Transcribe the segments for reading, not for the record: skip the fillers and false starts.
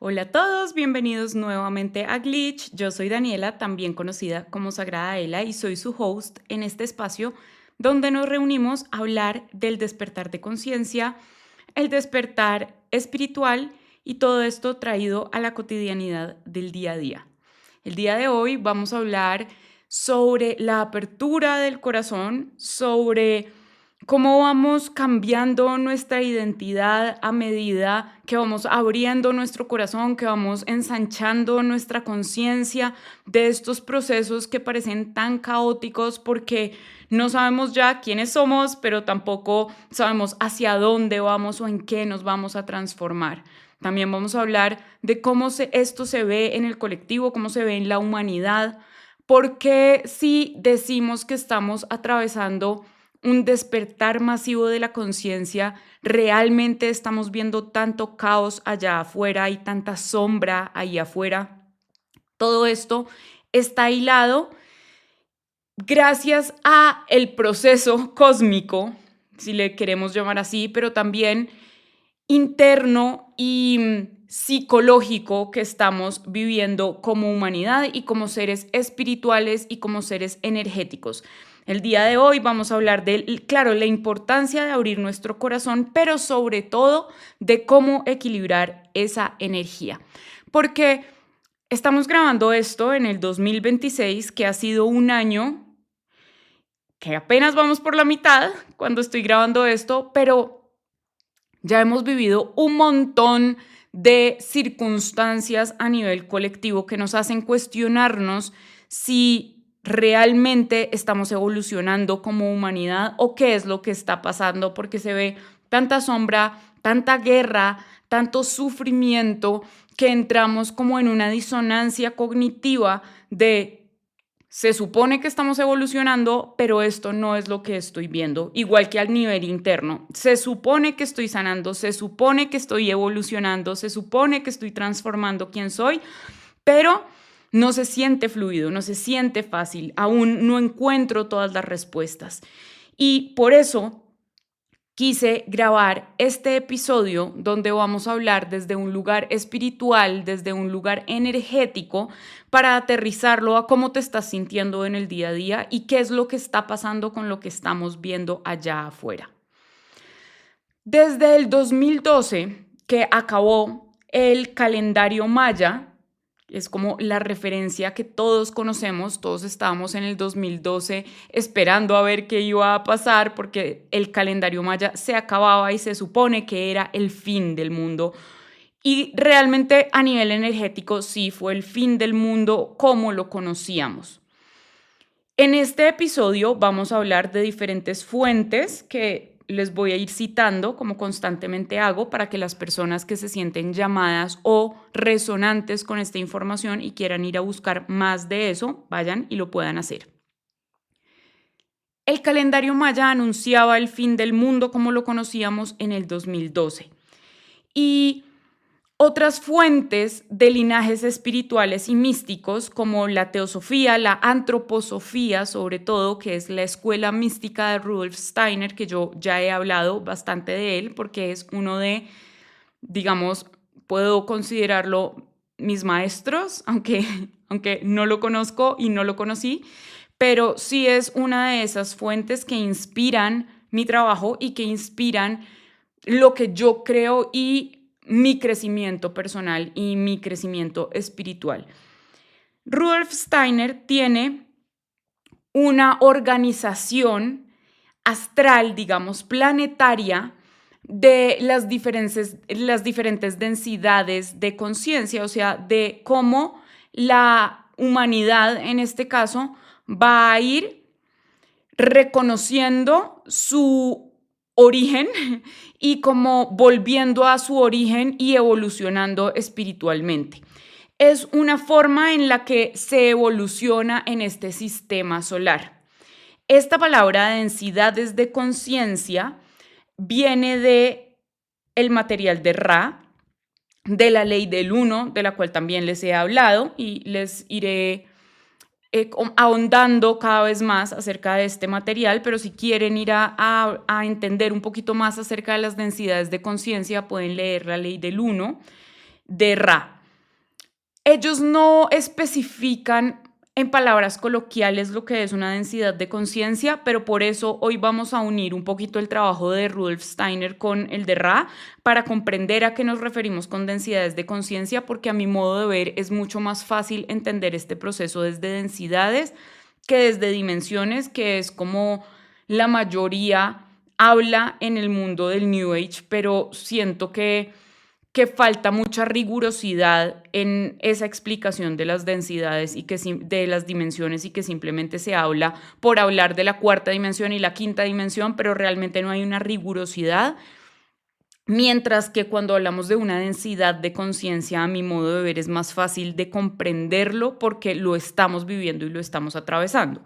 Hola a todos, bienvenidos nuevamente a Glitch. Yo soy Daniela, también conocida como Sagrada Ela, y soy su host en este espacio donde nos reunimos a hablar del despertar de conciencia, el despertar espiritual y todo esto traído a la cotidianidad del día a día. El día de hoy vamos a hablar sobre la apertura del corazón, sobre cómo vamos cambiando nuestra identidad a medida que vamos abriendo nuestro corazón, que vamos ensanchando nuestra conciencia de estos procesos que parecen tan caóticos porque no sabemos ya quiénes somos, pero tampoco sabemos hacia dónde vamos o en qué nos vamos a transformar. También vamos a hablar de cómo esto se ve en el colectivo, cómo se ve en la humanidad, porque si decimos que estamos atravesando un despertar masivo de la conciencia, realmente estamos viendo tanto caos allá afuera y tanta sombra ahí afuera. Todo esto está hilado gracias a el proceso cósmico, si le queremos llamar así, pero también interno y psicológico que estamos viviendo como humanidad y como seres espirituales y como seres energéticos. El día de hoy vamos a hablar de, claro, la importancia de abrir nuestro corazón, pero sobre todo de cómo equilibrar esa energía. Porque estamos grabando esto en el 2026, que ha sido un año que apenas vamos por la mitad cuando estoy grabando esto, pero ya hemos vivido un montón de circunstancias a nivel colectivo que nos hacen cuestionarnos si realmente estamos evolucionando como humanidad o qué es lo que está pasando, porque se ve tanta sombra, tanta guerra, tanto sufrimiento, que entramos como en una disonancia cognitiva de se supone que estamos evolucionando, pero esto no es lo que estoy viendo, igual que al nivel interno. Se supone que estoy sanando, se supone que estoy evolucionando, se supone que estoy transformando quién soy, pero no se siente fluido, no se siente fácil, aún no encuentro todas las respuestas. Y por eso quise grabar este episodio donde vamos a hablar desde un lugar espiritual, desde un lugar energético, para aterrizarlo a cómo te estás sintiendo en el día a día y qué es lo que está pasando con lo que estamos viendo allá afuera. Desde el 2012, que acabó el calendario maya, es como la referencia que todos conocemos, todos estábamos en el 2012 esperando a ver qué iba a pasar porque el calendario maya se acababa y se supone que era el fin del mundo. Y realmente a nivel energético sí fue el fin del mundo como lo conocíamos. En este episodio vamos a hablar de diferentes fuentes que les voy a ir citando, como constantemente hago, para que las personas que se sienten llamadas o resonantes con esta información y quieran ir a buscar más de eso, vayan y lo puedan hacer. El calendario maya anunciaba el fin del mundo como lo conocíamos en el 2012. Y otras fuentes de linajes espirituales y místicos, como la teosofía, la antroposofía, sobre todo, que es la escuela mística de Rudolf Steiner, que yo ya he hablado bastante de él, porque es uno de, digamos, puedo considerarlo mis maestros, aunque no lo conozco y no lo conocí, pero sí es una de esas fuentes que inspiran mi trabajo y que inspiran lo que yo creo y mi crecimiento personal y mi crecimiento espiritual. Rudolf Steiner tiene una organización astral, digamos, planetaria de las diferentes densidades de conciencia, o sea, de cómo la humanidad, en este caso, va a ir reconociendo su origen y como volviendo a su origen y evolucionando espiritualmente. Es una forma en la que se evoluciona en este sistema solar. Esta palabra densidades de conciencia viene de el material de Ra, de la ley del uno, de la cual también les he hablado y les iré ahondando cada vez más acerca de este material, pero si quieren ir a entender un poquito más acerca de las densidades de conciencia, pueden leer la ley del uno de Ra. Ellos no especifican en palabras coloquiales lo que es una densidad de conciencia, pero por eso hoy vamos a unir un poquito el trabajo de Rudolf Steiner con el de Ra para comprender a qué nos referimos con densidades de conciencia, porque a mi modo de ver es mucho más fácil entender este proceso desde densidades que desde dimensiones, que es como la mayoría habla en el mundo del New Age, pero siento que falta mucha rigurosidad en esa explicación de las densidades y de las dimensiones, y que simplemente se habla por hablar de la cuarta dimensión y la quinta dimensión, pero realmente no hay una rigurosidad. Mientras que cuando hablamos de una densidad de conciencia, a mi modo de ver, es más fácil de comprenderlo porque lo estamos viviendo y lo estamos atravesando.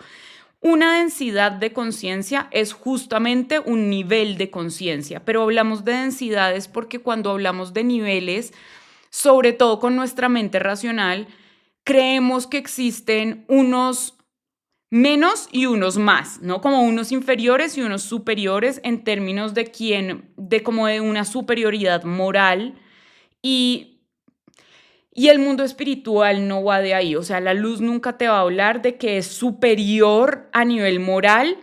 Una densidad de conciencia es justamente un nivel de conciencia, pero hablamos de densidades porque cuando hablamos de niveles, sobre todo con nuestra mente racional, creemos que existen unos menos y unos más, ¿no? Como unos inferiores y unos superiores en términos de como de una superioridad moral, y el mundo espiritual no va de ahí. O sea, la luz nunca te va a hablar de que es superior a nivel moral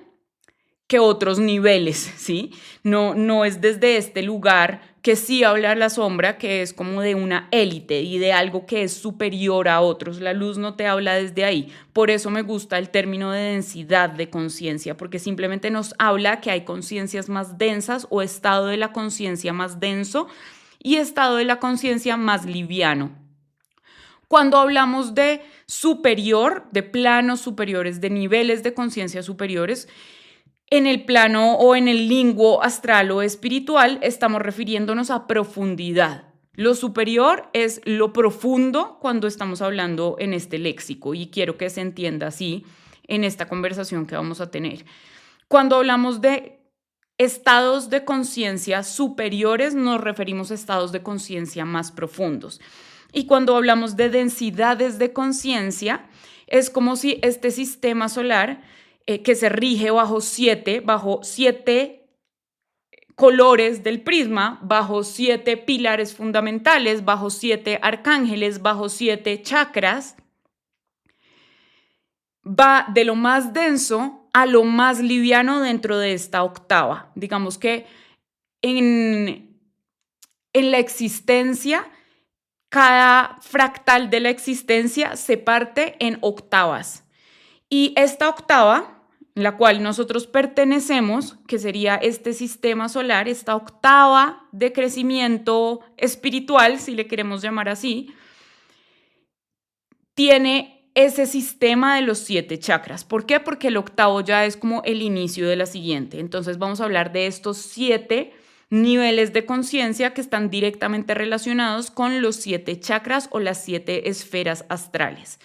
que otros niveles, ¿sí? No es desde este lugar que sí habla la sombra, que es como de una élite y de algo que es superior a otros. La luz no te habla desde ahí. Por eso me gusta el término de densidad de conciencia, porque simplemente nos habla que hay conciencias más densas o estado de la conciencia más denso y estado de la conciencia más liviano. Cuando hablamos de superior, de planos superiores, de niveles de conciencia superiores, en el plano o en el linguo astral o espiritual, estamos refiriéndonos a profundidad. Lo superior es lo profundo cuando estamos hablando en este léxico, y quiero que se entienda así en esta conversación que vamos a tener. Cuando hablamos de estados de conciencia superiores, nos referimos a estados de conciencia más profundos. Y cuando hablamos de densidades de conciencia, es como si este sistema solar, que se rige bajo siete colores del prisma, bajo 7 pilares fundamentales, bajo 7 arcángeles, bajo 7 chakras, va de lo más denso a lo más liviano dentro de esta octava. Digamos que en la existencia, cada fractal de la existencia se parte en octavas. Y esta octava, la cual nosotros pertenecemos, que sería este sistema solar, esta octava de crecimiento espiritual, si le queremos llamar así, tiene ese sistema de los 7 chakras. ¿Por qué? Porque el octavo ya es como el inicio de la siguiente. Entonces vamos a hablar de estos 7 niveles de conciencia que están directamente relacionados con los 7 chakras o las 7 esferas astrales.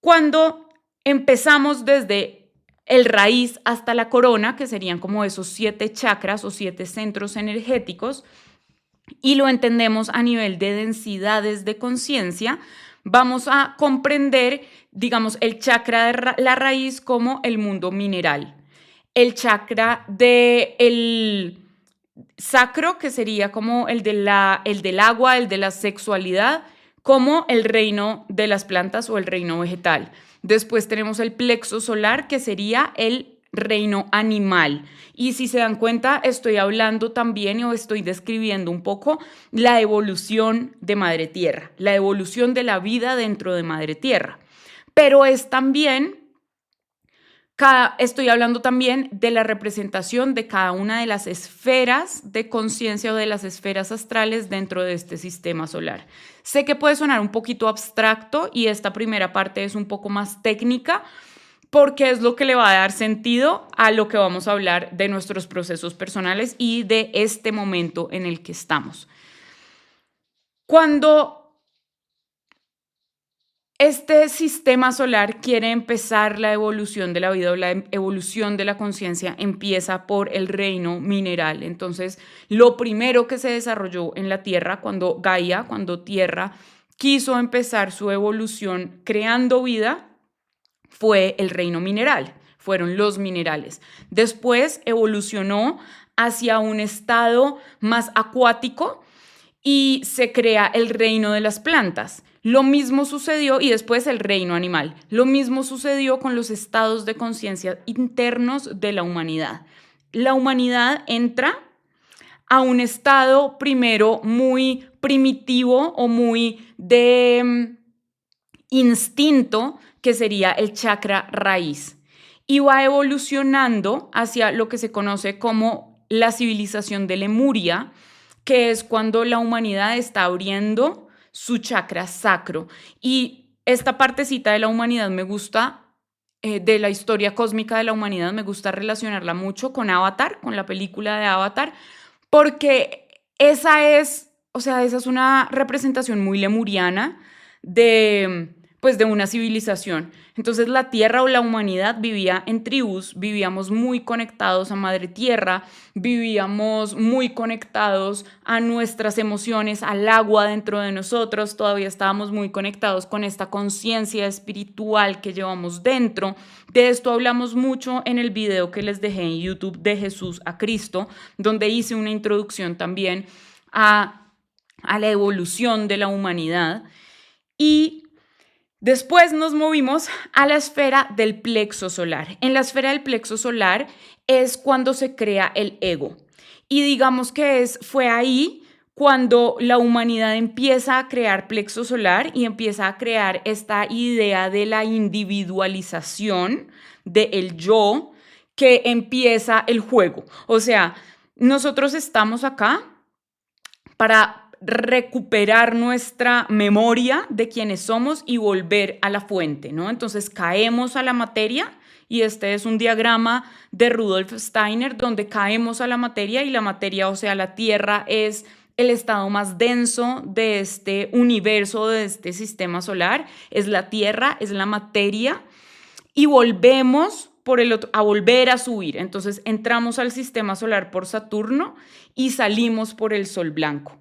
Cuando empezamos desde el raíz hasta la corona, que serían como esos 7 chakras o 7 centros energéticos, y lo entendemos a nivel de densidades de conciencia, vamos a comprender, digamos, el chakra de la raíz como el mundo mineral, el chakra del sacro, que sería como el del agua, el de la sexualidad, como el reino de las plantas o el reino vegetal. Después tenemos el plexo solar, que sería el reino animal. Y si se dan cuenta, estoy hablando también o estoy describiendo un poco la evolución de Madre Tierra, la evolución de la vida dentro de Madre Tierra. Pero es también, estoy hablando también de la representación de cada una de las esferas de conciencia o de las esferas astrales dentro de este sistema solar. Sé que puede sonar un poquito abstracto y esta primera parte es un poco más técnica, porque es lo que le va a dar sentido a lo que vamos a hablar de nuestros procesos personales y de este momento en el que estamos. Cuando este sistema solar quiere empezar la evolución de la vida o la evolución de la conciencia, empieza por el reino mineral. Entonces, lo primero que se desarrolló en la Tierra, cuando Tierra quiso empezar su evolución creando vida, fue el reino mineral, fueron los minerales. Después evolucionó hacia un estado más acuático y se crea el reino de las plantas. Lo mismo sucedió, y después el reino animal. Lo mismo sucedió con los estados de conciencia internos de la humanidad. La humanidad entra a un estado primero muy primitivo o muy de instinto, que sería el chakra raíz, y va evolucionando hacia lo que se conoce como la civilización de Lemuria, que es cuando la humanidad está abriendo su chakra sacro. Y esta partecita de la humanidad me gusta, de la historia cósmica de la humanidad, me gusta relacionarla mucho con Avatar, con la película de Avatar, porque esa es una representación muy lemuriana de, pues, de una civilización. Entonces la Tierra o la humanidad vivía en tribus, vivíamos muy conectados a Madre Tierra, vivíamos muy conectados a nuestras emociones, al agua dentro de nosotros, todavía estábamos muy conectados con esta conciencia espiritual que llevamos dentro. De esto hablamos mucho en el video que les dejé en YouTube de Jesús a Cristo, donde hice una introducción también a la evolución de la humanidad. Y después nos movimos a la esfera del plexo solar. En la esfera del plexo solar es cuando se crea el ego. Y digamos que fue ahí cuando la humanidad empieza a crear plexo solar y empieza a crear esta idea de la individualización del yo, que empieza el juego. O sea, nosotros estamos acá para recuperar nuestra memoria de quiénes somos y volver a la fuente, ¿no? Entonces caemos a la materia, y este es un diagrama de Rudolf Steiner donde caemos a la materia, y la materia, o sea, la Tierra, es el estado más denso de este universo, de este sistema solar. Es la Tierra, es la materia, y volvemos a volver a subir. Entonces entramos al sistema solar por Saturno y salimos por el Sol blanco.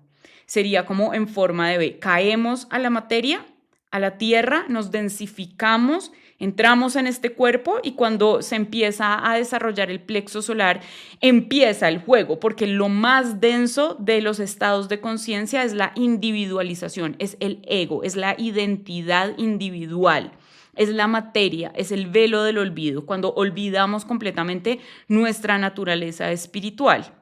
Sería como en forma de B. Caemos a la materia, a la Tierra, nos densificamos, entramos en este cuerpo, y cuando se empieza a desarrollar el plexo solar, empieza el juego, porque lo más denso de los estados de conciencia es la individualización, es el ego, es la identidad individual. Es la materia, es el velo del olvido, cuando olvidamos completamente nuestra naturaleza espiritual.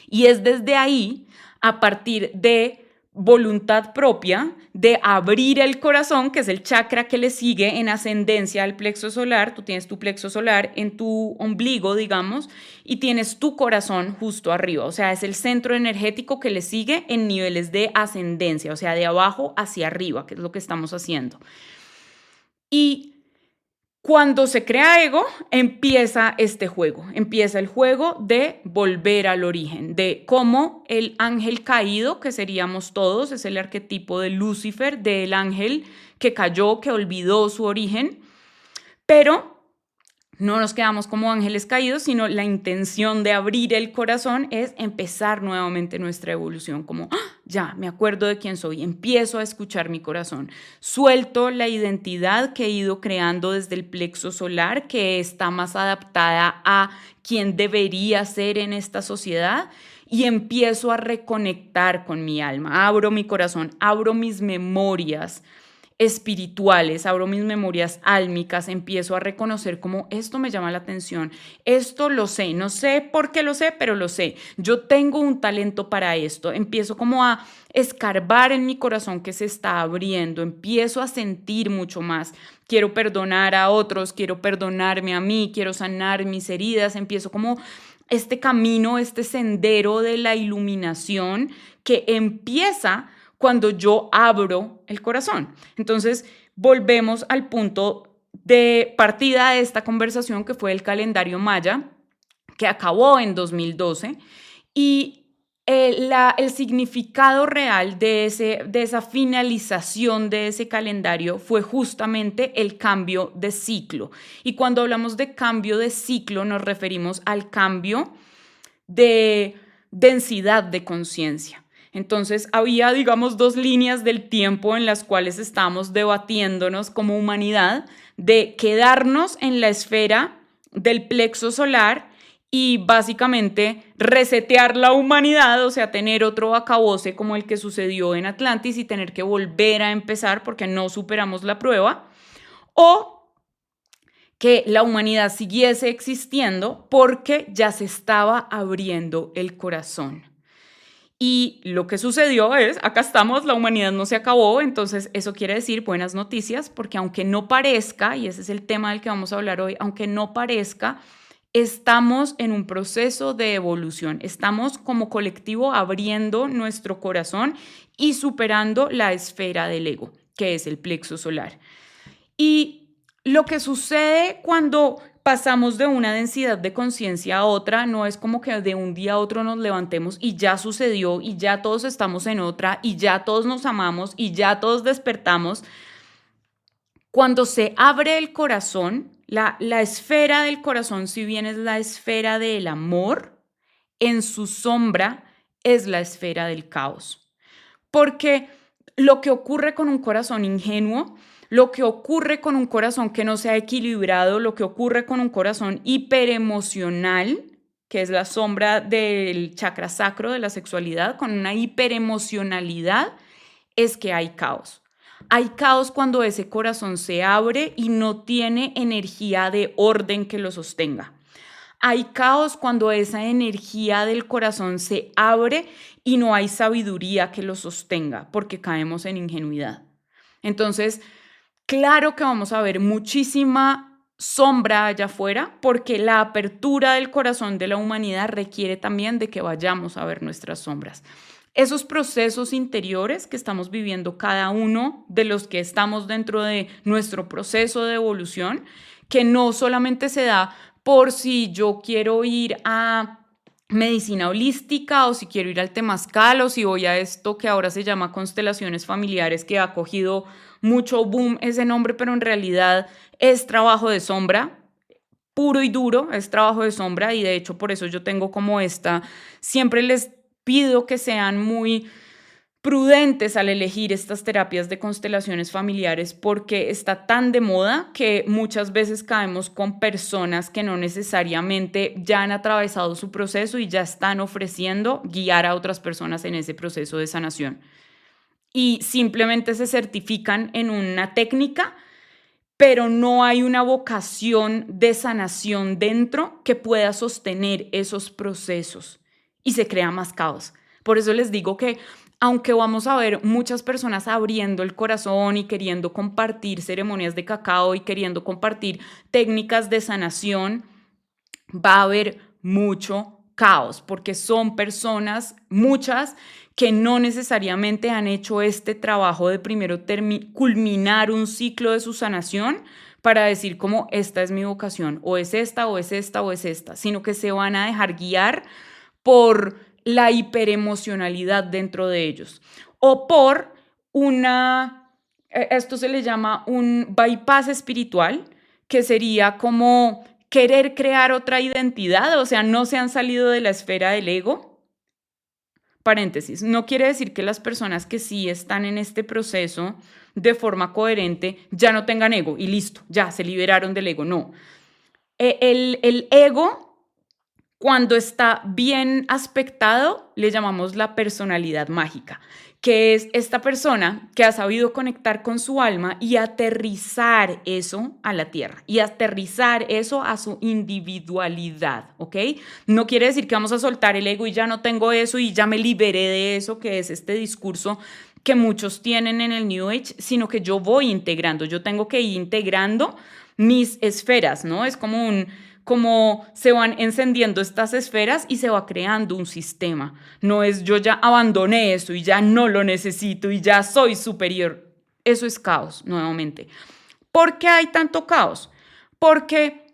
Y es desde ahí, a partir de voluntad propia, de abrir el corazón, que es el chakra que le sigue en ascendencia al plexo solar. Tú tienes tu plexo solar en tu ombligo, digamos, y tienes tu corazón justo arriba. O sea, es el centro energético que le sigue en niveles de ascendencia, o sea, de abajo hacia arriba, que es lo que estamos haciendo. Y cuando se crea ego, empieza este juego, empieza el juego de volver al origen, de cómo el ángel caído, que seríamos todos, es el arquetipo de Lucifer, del ángel que cayó, que olvidó su origen, pero no nos quedamos como ángeles caídos, sino la intención de abrir el corazón es empezar nuevamente nuestra evolución, como ya, me acuerdo de quién soy, empiezo a escuchar mi corazón, suelto la identidad que he ido creando desde el plexo solar, que está más adaptada a quién debería ser en esta sociedad, y empiezo a reconectar con mi alma, abro mi corazón, abro mis memorias espirituales, abro mis memorias álmicas, empiezo a reconocer como esto me llama la atención, esto lo sé, no sé por qué lo sé, pero lo sé, yo tengo un talento para esto, empiezo como a escarbar en mi corazón que se está abriendo, empiezo a sentir mucho más, quiero perdonar a otros, quiero perdonarme a mí, quiero sanar mis heridas, empiezo como este camino, este sendero de la iluminación que empieza cuando yo abro el corazón. Entonces, volvemos al punto de partida de esta conversación, que fue el calendario maya, que acabó en 2012, y el significado real de esa finalización de ese calendario fue justamente el cambio de ciclo. Y cuando hablamos de cambio de ciclo, nos referimos al cambio de densidad de conciencia. Entonces había, digamos, dos líneas del tiempo en las cuales estábamos debatiéndonos como humanidad, de quedarnos en la esfera del plexo solar y básicamente resetear la humanidad, o sea, tener otro acabose como el que sucedió en Atlantis y tener que volver a empezar porque no superamos la prueba, o que la humanidad siguiese existiendo porque ya se estaba abriendo el corazón. Y lo que sucedió es, acá estamos, la humanidad no se acabó, entonces eso quiere decir buenas noticias, porque aunque no parezca, y ese es el tema del que vamos a hablar hoy, aunque no parezca, estamos en un proceso de evolución, estamos como colectivo abriendo nuestro corazón y superando la esfera del ego, que es el plexo solar. Y lo que sucede cuando pasamos de una densidad de conciencia a otra no es como que de un día a otro nos levantemos y ya sucedió y ya todos estamos en otra y ya todos nos amamos y ya todos despertamos. Cuando se abre el corazón, la esfera del corazón, si bien es la esfera del amor, en su sombra es la esfera del caos. Porque lo que ocurre con un corazón ingenuo, lo que ocurre con un corazón que no se ha equilibrado, lo que ocurre con un corazón hiperemocional, que es la sombra del chakra sacro de la sexualidad, con una hiperemocionalidad, es que hay caos. Hay caos cuando ese corazón se abre y no tiene energía de orden que lo sostenga. Hay caos cuando esa energía del corazón se abre y no hay sabiduría que lo sostenga, porque caemos en ingenuidad. Entonces, claro que vamos a ver muchísima sombra allá afuera, porque la apertura del corazón de la humanidad requiere también de que vayamos a ver nuestras sombras. Esos procesos interiores que estamos viviendo cada uno de los que estamos dentro de nuestro proceso de evolución, que no solamente se da por si yo quiero ir a medicina holística o si quiero ir al temazcal o si voy a esto que ahora se llama constelaciones familiares, que ha cogido mucho boom ese nombre, pero en realidad es trabajo de sombra, puro y duro, es trabajo de sombra, y de hecho por eso yo tengo como siempre les pido que sean muy prudentes al elegir estas terapias de constelaciones familiares, porque está tan de moda que muchas veces caemos con personas que no necesariamente ya han atravesado su proceso y ya están ofreciendo guiar a otras personas en ese proceso de sanación. Y simplemente se certifican en una técnica, pero no hay una vocación de sanación dentro que pueda sostener esos procesos y se crea más caos. Por eso les digo que aunque vamos a ver muchas personas abriendo el corazón y queriendo compartir ceremonias de cacao y queriendo compartir técnicas de sanación, va a haber mucho caos, porque son personas, muchas, que no necesariamente han hecho este trabajo de primero culminar un ciclo de su sanación para decir como esta es mi vocación, o es esta, o es esta, o es esta, sino que se van a dejar guiar por la hiperemocionalidad dentro de ellos o por esto se le llama un bypass espiritual, que sería como querer crear otra identidad, o sea, no se han salido de la esfera del ego. Paréntesis, no quiere decir que las personas que sí están en este proceso de forma coherente ya no tengan ego y listo, ya se liberaron del ego, no. El ego, cuando está bien aspectado, le llamamos la personalidad mágica, que es esta persona que ha sabido conectar con su alma y aterrizar eso a la tierra y aterrizar eso a su individualidad, ¿ok? No quiere decir que vamos a soltar el ego y ya no tengo eso y ya me liberé de eso, que es este discurso que muchos tienen en el New Age, sino que yo voy integrando, yo tengo que ir integrando mis esferas, ¿no? Es como se van encendiendo estas esferas y se va creando un sistema. No es yo ya abandoné eso y ya no lo necesito y ya soy superior. Eso es caos, nuevamente. ¿Por qué hay tanto caos? Porque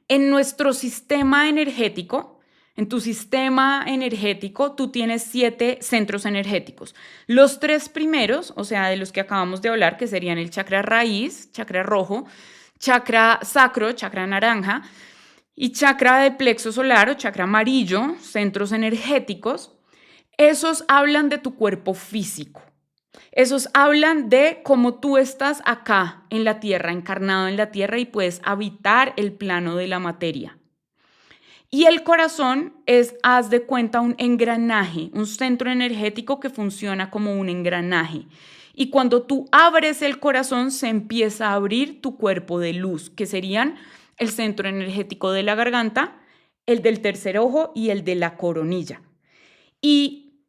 en nuestro sistema energético, en tu sistema energético, tú tienes 7 centros energéticos. Los 3 primeros, o sea, de los que acabamos de hablar, que serían el chakra raíz, chakra rojo, chakra sacro, chakra naranja, y chakra de plexo solar o chakra amarillo, centros energéticos, esos hablan de tu cuerpo físico. Esos hablan de cómo tú estás acá en la tierra, encarnado en la tierra y puedes habitar el plano de la materia. Y el corazón es, haz de cuenta, un engranaje, un centro energético que funciona como un engranaje. Y cuando tú abres el corazón, se empieza a abrir tu cuerpo de luz, que serían el centro energético de la garganta, el del tercer ojo y el de la coronilla. Y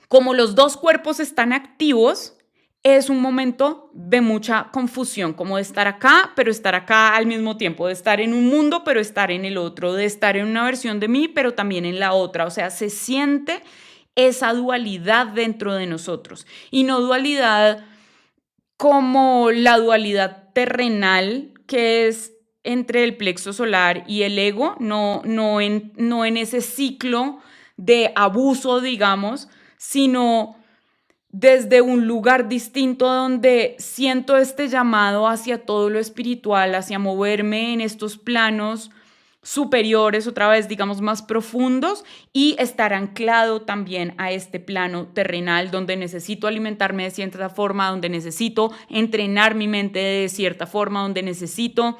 como los dos cuerpos están activos, es un momento de mucha confusión, como de estar acá, pero estar acá al mismo tiempo, de estar en un mundo, pero estar en el otro, de estar en una versión de mí, pero también en la otra. O sea, se siente esa dualidad dentro de nosotros. Y no dualidad como la dualidad terrenal, que es entre el plexo solar y el ego, no en ese ciclo de abuso, digamos, sino desde un lugar distinto donde siento este llamado hacia todo lo espiritual, hacia moverme en estos planos superiores, otra vez, digamos, más profundos, y estar anclado también a este plano terrenal donde necesito alimentarme de cierta forma, donde necesito entrenar mi mente de cierta forma, donde necesito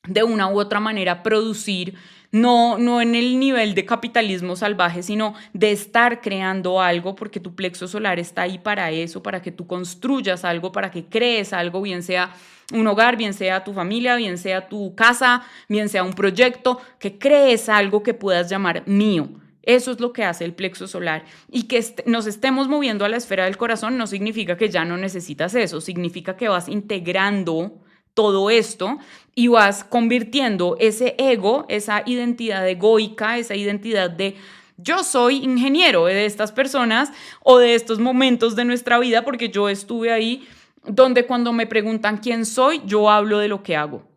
de una u otra manera producir, no en el nivel de capitalismo salvaje, sino de estar creando algo, porque tu plexo solar está ahí para eso, para que tú construyas algo, para que crees algo, bien sea un hogar, bien sea tu familia, bien sea tu casa, bien sea un proyecto, que crees algo que puedas llamar mío. Eso es lo que hace el plexo solar. Y que nos estemos moviendo a la esfera del corazón no significa que ya no necesitas eso, significa que vas integrando todo esto y vas convirtiendo ese ego, esa identidad egoica, esa identidad de yo soy ingeniero de estas personas o de estos momentos de nuestra vida, porque yo estuve ahí donde cuando me preguntan quién soy, yo hablo de lo que hago.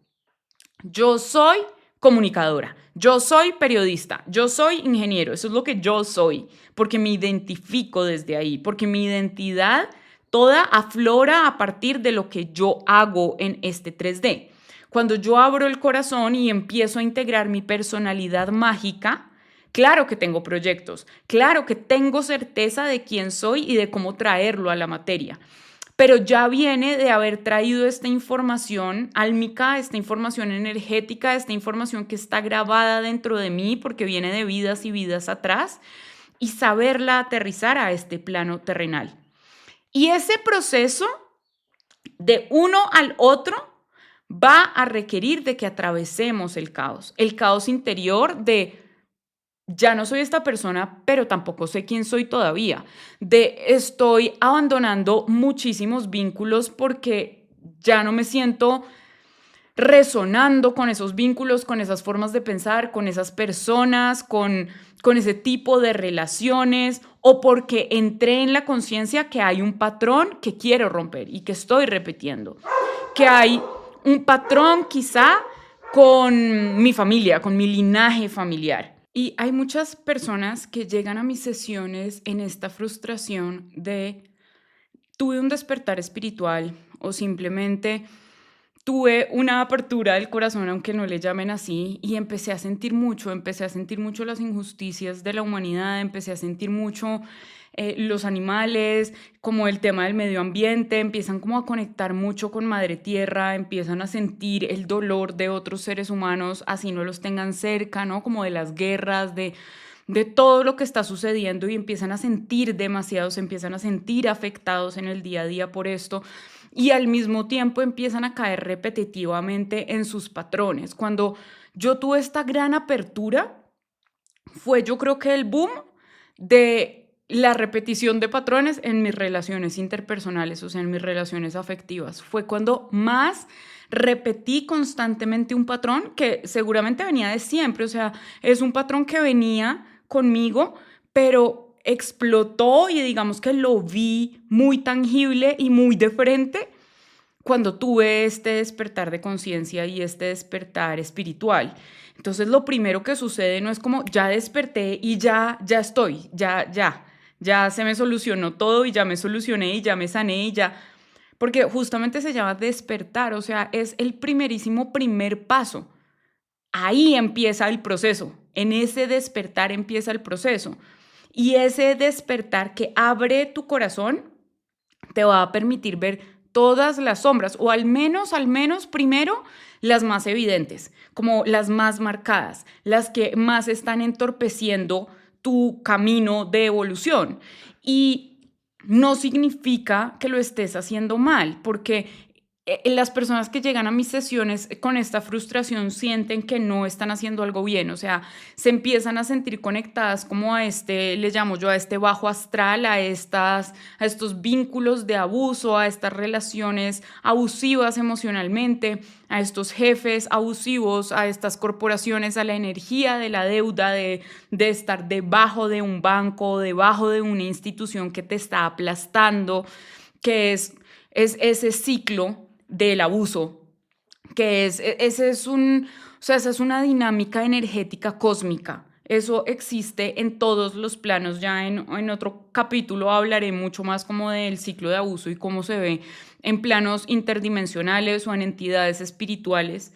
Yo soy comunicadora, yo soy periodista, yo soy ingeniero, eso es lo que yo soy, porque me identifico desde ahí, porque mi identidad toda aflora a partir de lo que yo hago en este 3D. Cuando yo abro el corazón y empiezo a integrar mi personalidad mágica, claro que tengo proyectos, claro que tengo certeza de quién soy y de cómo traerlo a la materia, pero ya viene de haber traído esta información álmica, esta información energética, esta información que está grabada dentro de mí porque viene de vidas y vidas atrás, y saberla aterrizar a este plano terrenal. Y ese proceso de uno al otro va a requerir de que atravesemos el caos interior de ya no soy esta persona, pero tampoco sé quién soy todavía, de estoy abandonando muchísimos vínculos porque ya no me siento resonando con esos vínculos, con esas formas de pensar, con esas personas, con ese tipo de relaciones, o porque entré en la conciencia que hay un patrón que quiero romper y que estoy repitiendo, que hay un patrón quizá con mi familia, con mi linaje familiar. Y hay muchas personas que llegan a mis sesiones en esta frustración de tuve un despertar espiritual o simplemente tuve una apertura del corazón, aunque no le llamen así, y empecé a sentir mucho las injusticias de la humanidad, empecé a sentir mucho los animales, como el tema del medio ambiente, empiezan como a conectar mucho con Madre Tierra, empiezan a sentir el dolor de otros seres humanos, así no los tengan cerca, ¿no? Como de las guerras, de todo lo que está sucediendo y empiezan a sentir demasiado, se empiezan a sentir afectados en el día a día por esto y al mismo tiempo empiezan a caer repetitivamente en sus patrones. Cuando yo tuve esta gran apertura, fue yo creo que el boom de la repetición de patrones en mis relaciones interpersonales, o sea, en mis relaciones afectivas. Fue cuando más repetí constantemente un patrón que seguramente venía de siempre, o sea, es un patrón que venía conmigo, pero explotó y digamos que lo vi muy tangible y muy de frente cuando tuve este despertar de conciencia y este despertar espiritual. Entonces lo primero que sucede no es como ya desperté y ya estoy, ya se me solucionó todo y ya me solucioné y ya me sané y ya, porque justamente se llama despertar, o sea, es el primer paso. Ahí empieza el proceso, en ese despertar empieza el proceso. Y ese despertar que abre tu corazón te va a permitir ver todas las sombras, o al menos primero las más evidentes, como las más marcadas, las que más están entorpeciendo tu camino de evolución. Y no significa que lo estés haciendo mal, porque las personas que llegan a mis sesiones con esta frustración sienten que no están haciendo algo bien, o sea, se empiezan a sentir conectadas como a este, le llamo yo a este bajo astral, a estos vínculos de abuso, a estas relaciones abusivas emocionalmente, a estos jefes abusivos, a estas corporaciones, a la energía de la deuda, de estar debajo de un banco, debajo de una institución que te está aplastando, que es ese ciclo del abuso, que ese es o sea, esa es una dinámica energética cósmica. Eso existe en todos los planos. Ya en otro capítulo hablaré mucho más como del ciclo de abuso y cómo se ve en planos interdimensionales o en entidades espirituales,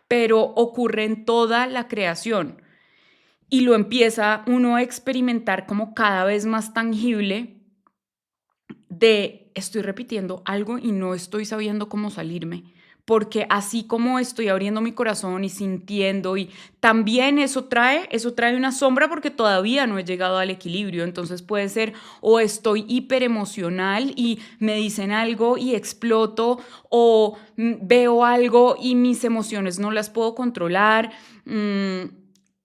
pero ocurre en toda la creación y lo empieza uno a experimentar como cada vez más tangible de estoy repitiendo algo y no estoy sabiendo cómo salirme. Porque así como estoy abriendo mi corazón y sintiendo y también eso trae una sombra porque todavía no he llegado al equilibrio. Entonces puede ser o estoy hiper emocional y me dicen algo y exploto o veo algo y mis emociones no las puedo controlar.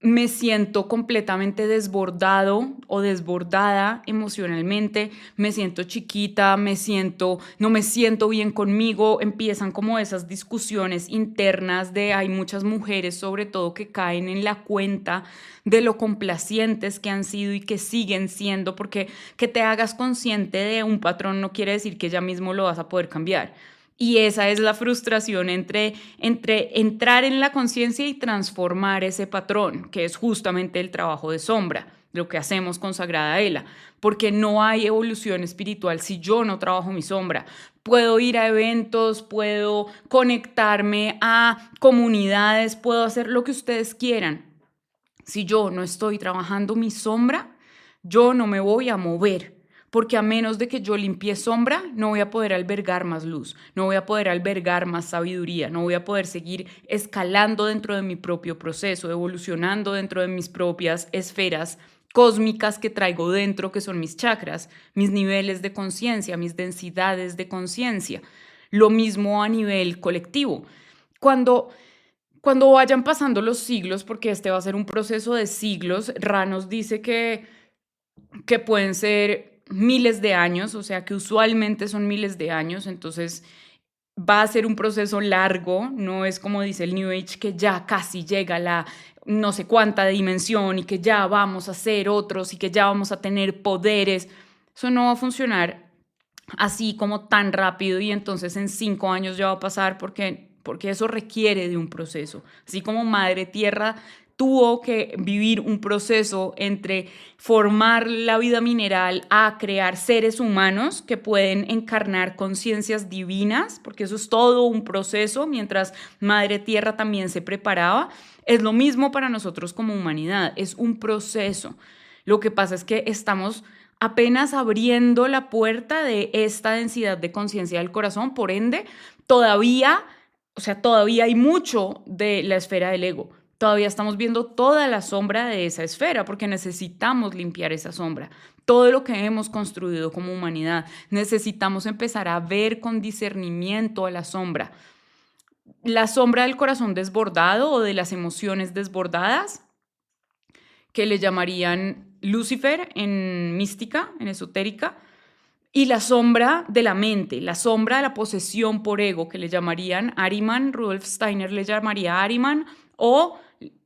Me siento completamente desbordado o desbordada emocionalmente, me siento chiquita, no me siento bien conmigo, empiezan como esas discusiones internas de hay muchas mujeres sobre todo que caen en la cuenta de lo complacientes que han sido y que siguen siendo, porque que te hagas consciente de un patrón no quiere decir que ya mismo lo vas a poder cambiar. Y esa es la frustración entre entrar en la conciencia y transformar ese patrón, que es justamente el trabajo de sombra, lo que hacemos con Sagrada Ela, porque no hay evolución espiritual si yo no trabajo mi sombra. Puedo ir a eventos, puedo conectarme a comunidades, puedo hacer lo que ustedes quieran. Si yo no estoy trabajando mi sombra, yo no me voy a mover, porque a menos de que yo limpie sombra, no voy a poder albergar más luz, no voy a poder albergar más sabiduría, no voy a poder seguir escalando dentro de mi propio proceso, evolucionando dentro de mis propias esferas cósmicas que traigo dentro, que son mis chakras, mis niveles de conciencia, mis densidades de conciencia. Lo mismo a nivel colectivo. Cuando cuando vayan pasando los siglos, porque este va a ser un proceso de siglos, Ra nos dice que pueden ser miles de años, o sea que usualmente son miles de años, entonces va a ser un proceso largo, no es como dice el New Age que ya casi llega a la no sé cuánta dimensión y que ya vamos a ser otros y que ya vamos a tener poderes. Eso no va a funcionar así como tan rápido y entonces en 5 años ya va a pasar porque eso requiere de un proceso. Así como Madre Tierra tuvo que vivir un proceso entre formar la vida mineral a crear seres humanos que pueden encarnar conciencias divinas, porque eso es todo un proceso, mientras Madre Tierra también se preparaba. Es lo mismo para nosotros como humanidad, es un proceso. Lo que pasa es que estamos apenas abriendo la puerta de esta densidad de conciencia del corazón, por ende, todavía, o sea, todavía hay mucho de la esfera del ego. Todavía estamos viendo toda la sombra de esa esfera porque necesitamos limpiar esa sombra. Todo lo que hemos construido como humanidad, necesitamos empezar a ver con discernimiento a la sombra. La sombra del corazón desbordado o de las emociones desbordadas, que le llamarían Lucifer en mística, en esotérica, y la sombra de la mente, la sombra de la posesión por ego, que le llamarían Ahriman, Rudolf Steiner le llamaría Ahriman, o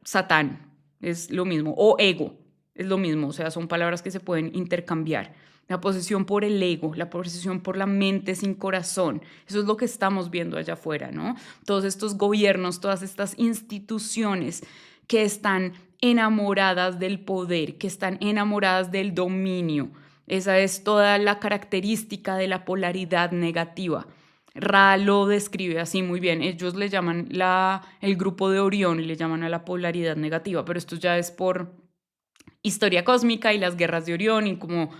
Satán, es lo mismo, o ego, es lo mismo, o sea, son palabras que se pueden intercambiar. La posesión por el ego, la posesión por la mente sin corazón, eso es lo que estamos viendo allá afuera, ¿no? Todos estos gobiernos, todas estas instituciones que están enamoradas del poder, que están enamoradas del dominio. Esa es toda la característica de la polaridad negativa. Ra lo describe así muy bien. Ellos le llaman el grupo de Orión, le llaman a la polaridad negativa, pero esto ya es por historia cósmica y las guerras de Orión y como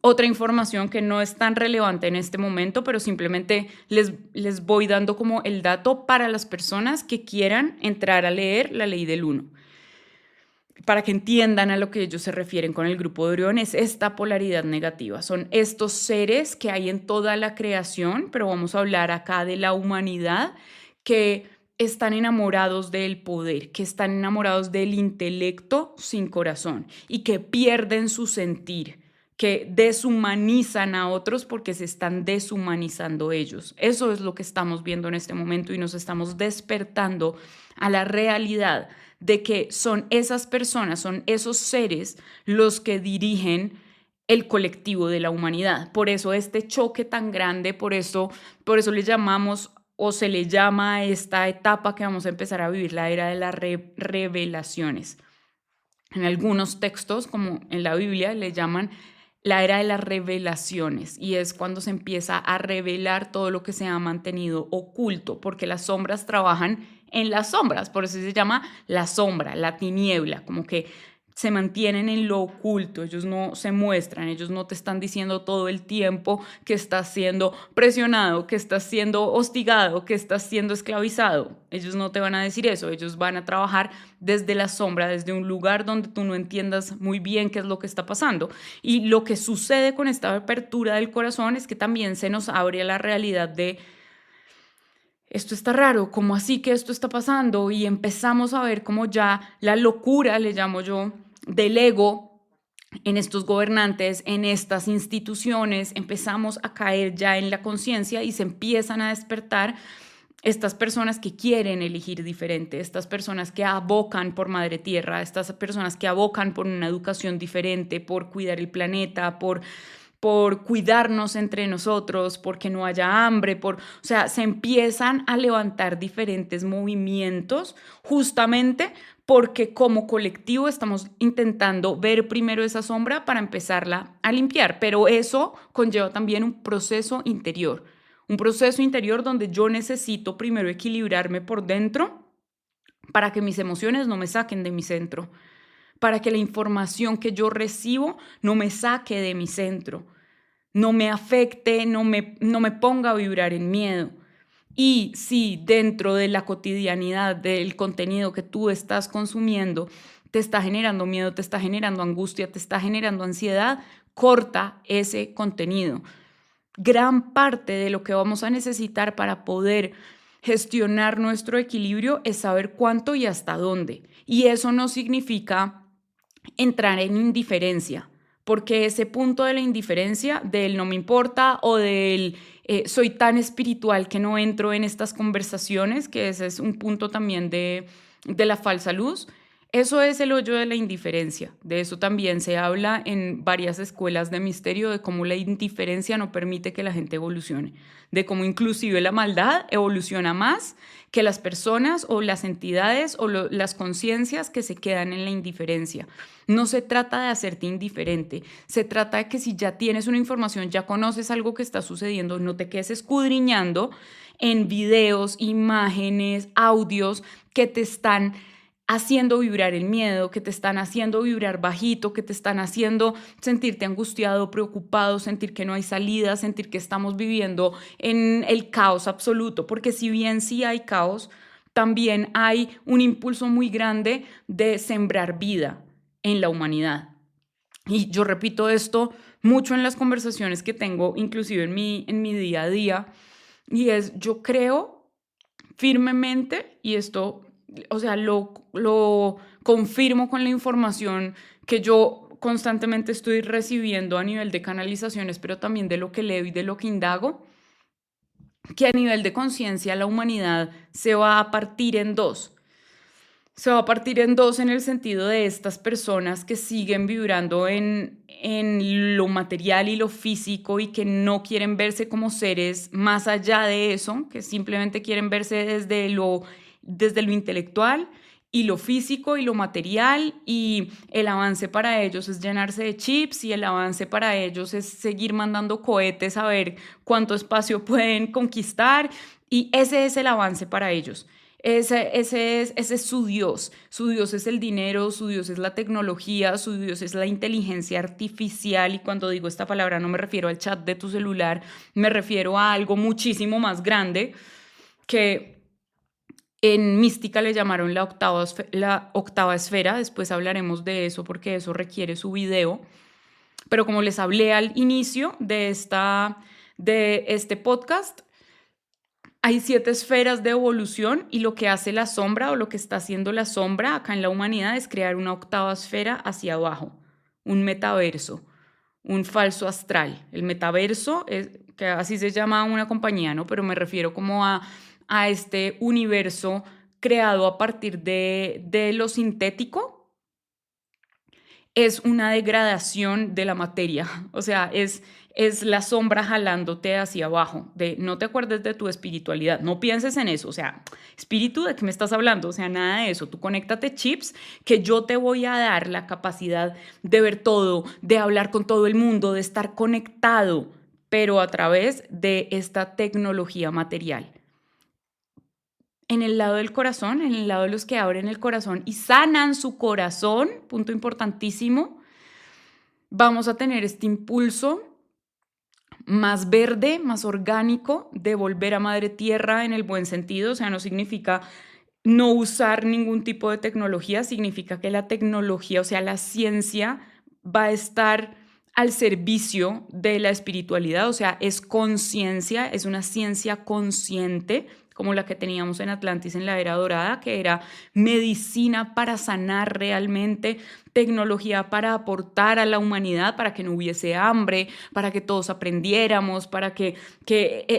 otra información que no es tan relevante en este momento, pero simplemente les voy dando como el dato para las personas que quieran entrar a leer la ley del uno, para que entiendan a lo que ellos se refieren con el grupo de Orión. Es esta polaridad negativa. Son estos seres que hay en toda la creación, pero vamos a hablar acá de la humanidad, que están enamorados del poder, que están enamorados del intelecto sin corazón y que pierden su sentir, que deshumanizan a otros porque se están deshumanizando ellos. Eso es lo que estamos viendo en este momento y nos estamos despertando a la realidad de que son esas personas, son esos seres los que dirigen el colectivo de la humanidad. Por eso este choque tan grande, por eso le llamamos o se le llama a esta etapa que vamos a empezar a vivir la era de las revelaciones. En algunos textos, como en la Biblia, le llaman la era de las revelaciones, y es cuando se empieza a revelar todo lo que se ha mantenido oculto, porque las sombras trabajan en las sombras, por eso se llama la sombra, la tiniebla, como que se mantienen en lo oculto, ellos no se muestran, ellos no te están diciendo todo el tiempo que estás siendo presionado, que estás siendo hostigado, que estás siendo esclavizado. Ellos no te van a decir eso, ellos van a trabajar desde la sombra, desde un lugar donde tú no entiendas muy bien qué es lo que está pasando. Y lo que sucede con esta apertura del corazón es que también se nos abre a la realidad de esto está raro, ¿cómo así que esto está pasando? Y empezamos a ver como ya la locura, le llamo yo, del ego en estos gobernantes, en estas instituciones, empezamos a caer ya en la conciencia y se empiezan a despertar estas personas que quieren elegir diferente, estas personas que abocan por madre tierra, estas personas que abocan por una educación diferente, por cuidar el planeta, por cuidarnos entre nosotros, porque no haya hambre, o sea, se empiezan a levantar diferentes movimientos justamente porque como colectivo estamos intentando ver primero esa sombra para empezarla a limpiar, pero eso conlleva también un proceso interior donde yo necesito primero equilibrarme por dentro para que mis emociones no me saquen de mi centro, para que la información que yo recibo no me saque de mi centro, no me afecte, no me ponga a vibrar en miedo. Y si dentro de la cotidianidad del contenido que tú estás consumiendo te está generando miedo, te está generando angustia, te está generando ansiedad, corta ese contenido. Gran parte de lo que vamos a necesitar para poder gestionar nuestro equilibrio es saber cuánto y hasta dónde. Y eso no significa entrar en indiferencia, porque ese punto de la indiferencia, del no me importa o del soy tan espiritual que no entro en estas conversaciones, que ese es un punto también de la falsa luz, eso es el hoyo de la indiferencia. De eso también se habla en varias escuelas de misterio, de cómo la indiferencia no permite que la gente evolucione, de cómo inclusive la maldad evoluciona más que las personas o las entidades o las conciencias que se quedan en la indiferencia. No se trata de hacerte indiferente, se trata de que si ya tienes una información, ya conoces algo que está sucediendo, no te quedes escudriñando en videos, imágenes, audios que te están haciendo vibrar el miedo, que te están haciendo vibrar bajito, que te están haciendo sentirte angustiado, preocupado, sentir que no hay salida, sentir que estamos viviendo en el caos absoluto, porque si bien sí hay caos, también hay un impulso muy grande de sembrar vida en la humanidad. Y yo repito esto mucho en las conversaciones que tengo, inclusive en mi día a día, y es, yo creo firmemente, y esto, o sea, lo confirmo con la información que yo constantemente estoy recibiendo a nivel de canalizaciones, pero también de lo que leo y de lo que indago, que a nivel de conciencia la humanidad se va a partir en dos. Se va a partir en dos en el sentido de estas personas que siguen vibrando en lo material y lo físico y que no quieren verse como seres más allá de eso, que simplemente quieren verse desde lo intelectual y lo físico y lo material, y el avance para ellos es llenarse de chips y el avance para ellos es seguir mandando cohetes a ver cuánto espacio pueden conquistar, y ese es el avance para ellos. Ese es su Dios. Su Dios es el dinero, su Dios es la tecnología, su Dios es la inteligencia artificial. Y cuando digo esta palabra no me refiero al chat de tu celular, me refiero a algo muchísimo más grande que en mística le llamaron la octava esfera. Después hablaremos de eso porque eso requiere su video. Pero como les hablé al inicio de este podcast, hay 7 esferas de evolución y lo que hace la sombra o lo que está haciendo la sombra acá en la humanidad es crear una octava esfera hacia abajo, un metaverso, un falso astral. El metaverso, que así se llama una compañía, ¿no? Pero me refiero como a este universo creado a partir de lo sintético. Es una degradación de la materia, o sea, es la sombra jalándote hacia abajo, de no te acuerdes de tu espiritualidad, no pienses en eso, o sea, espíritu, ¿de qué me estás hablando? O sea, nada de eso, tú conéctate chips, que yo te voy a dar la capacidad de ver todo, de hablar con todo el mundo, de estar conectado, pero a través de esta tecnología material. En el lado del corazón, en el lado de los que abren el corazón y sanan su corazón, punto importantísimo, vamos a tener este impulso más verde, más orgánico, de volver a Madre Tierra en el buen sentido. O sea, no significa no usar ningún tipo de tecnología, significa que la tecnología, o sea, la ciencia va a estar al servicio de la espiritualidad, o sea, es conciencia, es una ciencia consciente, como la que teníamos en Atlantis en la era dorada, que era medicina para sanar realmente, tecnología para aportar a la humanidad, para que no hubiese hambre, para que todos aprendiéramos, para que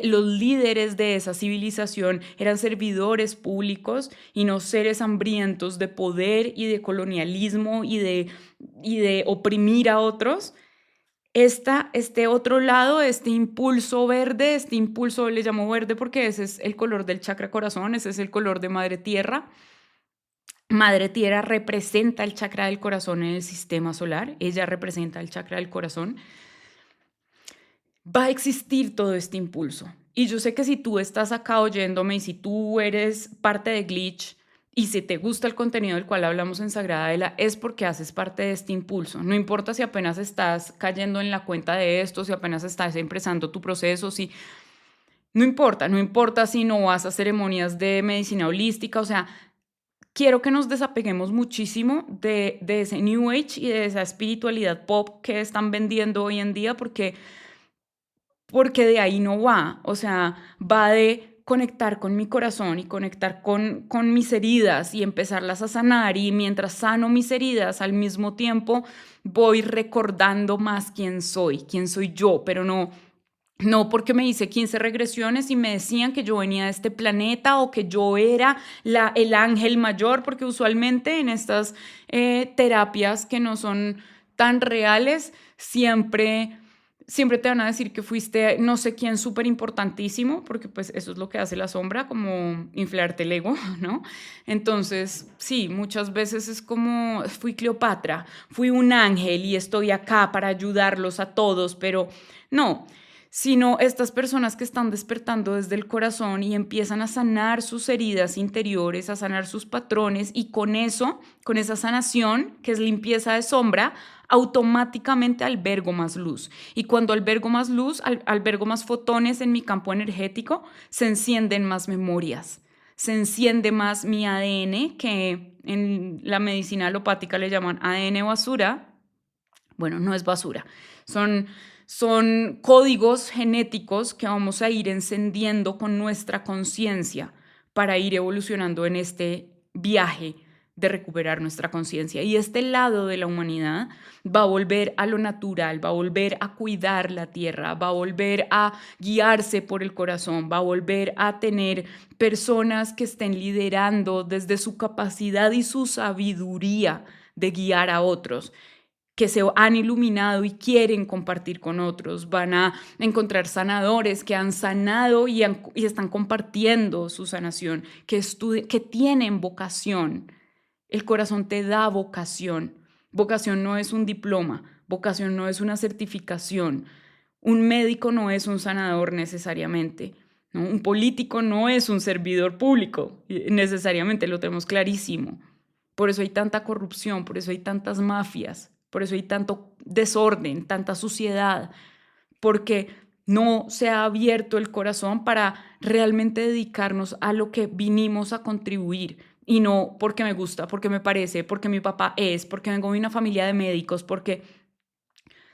los líderes de esa civilización eran servidores públicos y no seres hambrientos de poder y de colonialismo y de oprimir a otros. Este otro lado, este impulso verde, este impulso le llamo verde porque ese es el color del chakra corazón, ese es el color de Madre Tierra. Madre Tierra representa el chakra del corazón en el sistema solar, ella representa el chakra del corazón. Va a existir todo este impulso. Y yo sé que si tú estás acá oyéndome y si tú eres parte de Glitch, y si te gusta el contenido del cual hablamos en Sagrada Vela, es porque haces parte de este impulso. No importa si apenas estás cayendo en la cuenta de esto, si apenas estás empezando tu proceso, no importa si no vas a ceremonias de medicina holística, o sea, quiero que nos desapeguemos muchísimo de ese New Age y de esa espiritualidad pop que están vendiendo hoy en día, porque de ahí no va, o sea, va de conectar con mi corazón y conectar con mis heridas y empezarlas a sanar, y mientras sano mis heridas al mismo tiempo voy recordando más quién soy yo, pero no porque me hice 15 regresiones y me decían que yo venía de este planeta o que yo era el ángel mayor, porque usualmente en estas terapias que no son tan reales, siempre te van a decir que fuiste no sé quién súper importantísimo, porque pues eso es lo que hace la sombra, como inflarte el ego, ¿no? Entonces, sí, muchas veces es como, fui Cleopatra, fui un ángel y estoy acá para ayudarlos a todos, pero no, sino estas personas que están despertando desde el corazón y empiezan a sanar sus heridas interiores, a sanar sus patrones, y con eso, con esa sanación, que es limpieza de sombra, automáticamente albergo más luz. Y cuando albergo más luz, albergo más fotones en mi campo energético, se encienden más memorias, se enciende más mi ADN, que en la medicina alopática le llaman ADN basura. Bueno, no es basura, son códigos genéticos que vamos a ir encendiendo con nuestra conciencia para ir evolucionando en este viaje de recuperar nuestra conciencia. Y este lado de la humanidad va a volver a lo natural, va a volver a cuidar la tierra, va a volver a guiarse por el corazón, va a volver a tener personas que estén liderando desde su capacidad y su sabiduría de guiar a otros, que se han iluminado y quieren compartir con otros. Van a encontrar sanadores que han sanado y están compartiendo su sanación, que tienen vocación. El corazón te da vocación. Vocación no es un diploma, vocación no es una certificación. Un médico no es un sanador necesariamente. ¿no? Un político no es un servidor público, necesariamente lo tenemos clarísimo. Por eso hay tanta corrupción, por eso hay tantas mafias, por eso hay tanto desorden, tanta suciedad, porque no se ha abierto el corazón para realmente dedicarnos a lo que vinimos a contribuir y no porque me gusta, porque me parece, porque mi papá es, porque vengo de una familia de médicos, porque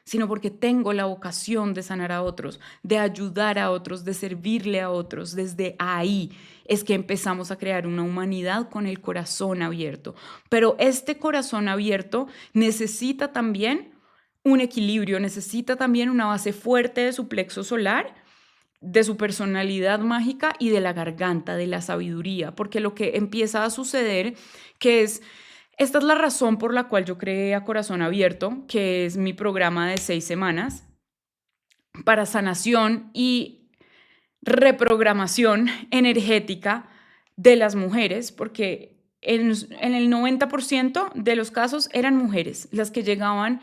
sino porque tengo la vocación de sanar a otros, de ayudar a otros, de servirle a otros. Desde ahí es que empezamos a crear una humanidad con el corazón abierto. Pero este corazón abierto necesita también un equilibrio, necesita también una base fuerte de su plexo solar, de su personalidad mágica y de la garganta, de la sabiduría, porque lo que empieza a suceder, que es esta es la razón por la cual yo creé A Corazón Abierto, que es mi programa de 6 semanas para sanación y reprogramación energética de las mujeres, porque en el 90% de los casos eran mujeres las que llegaban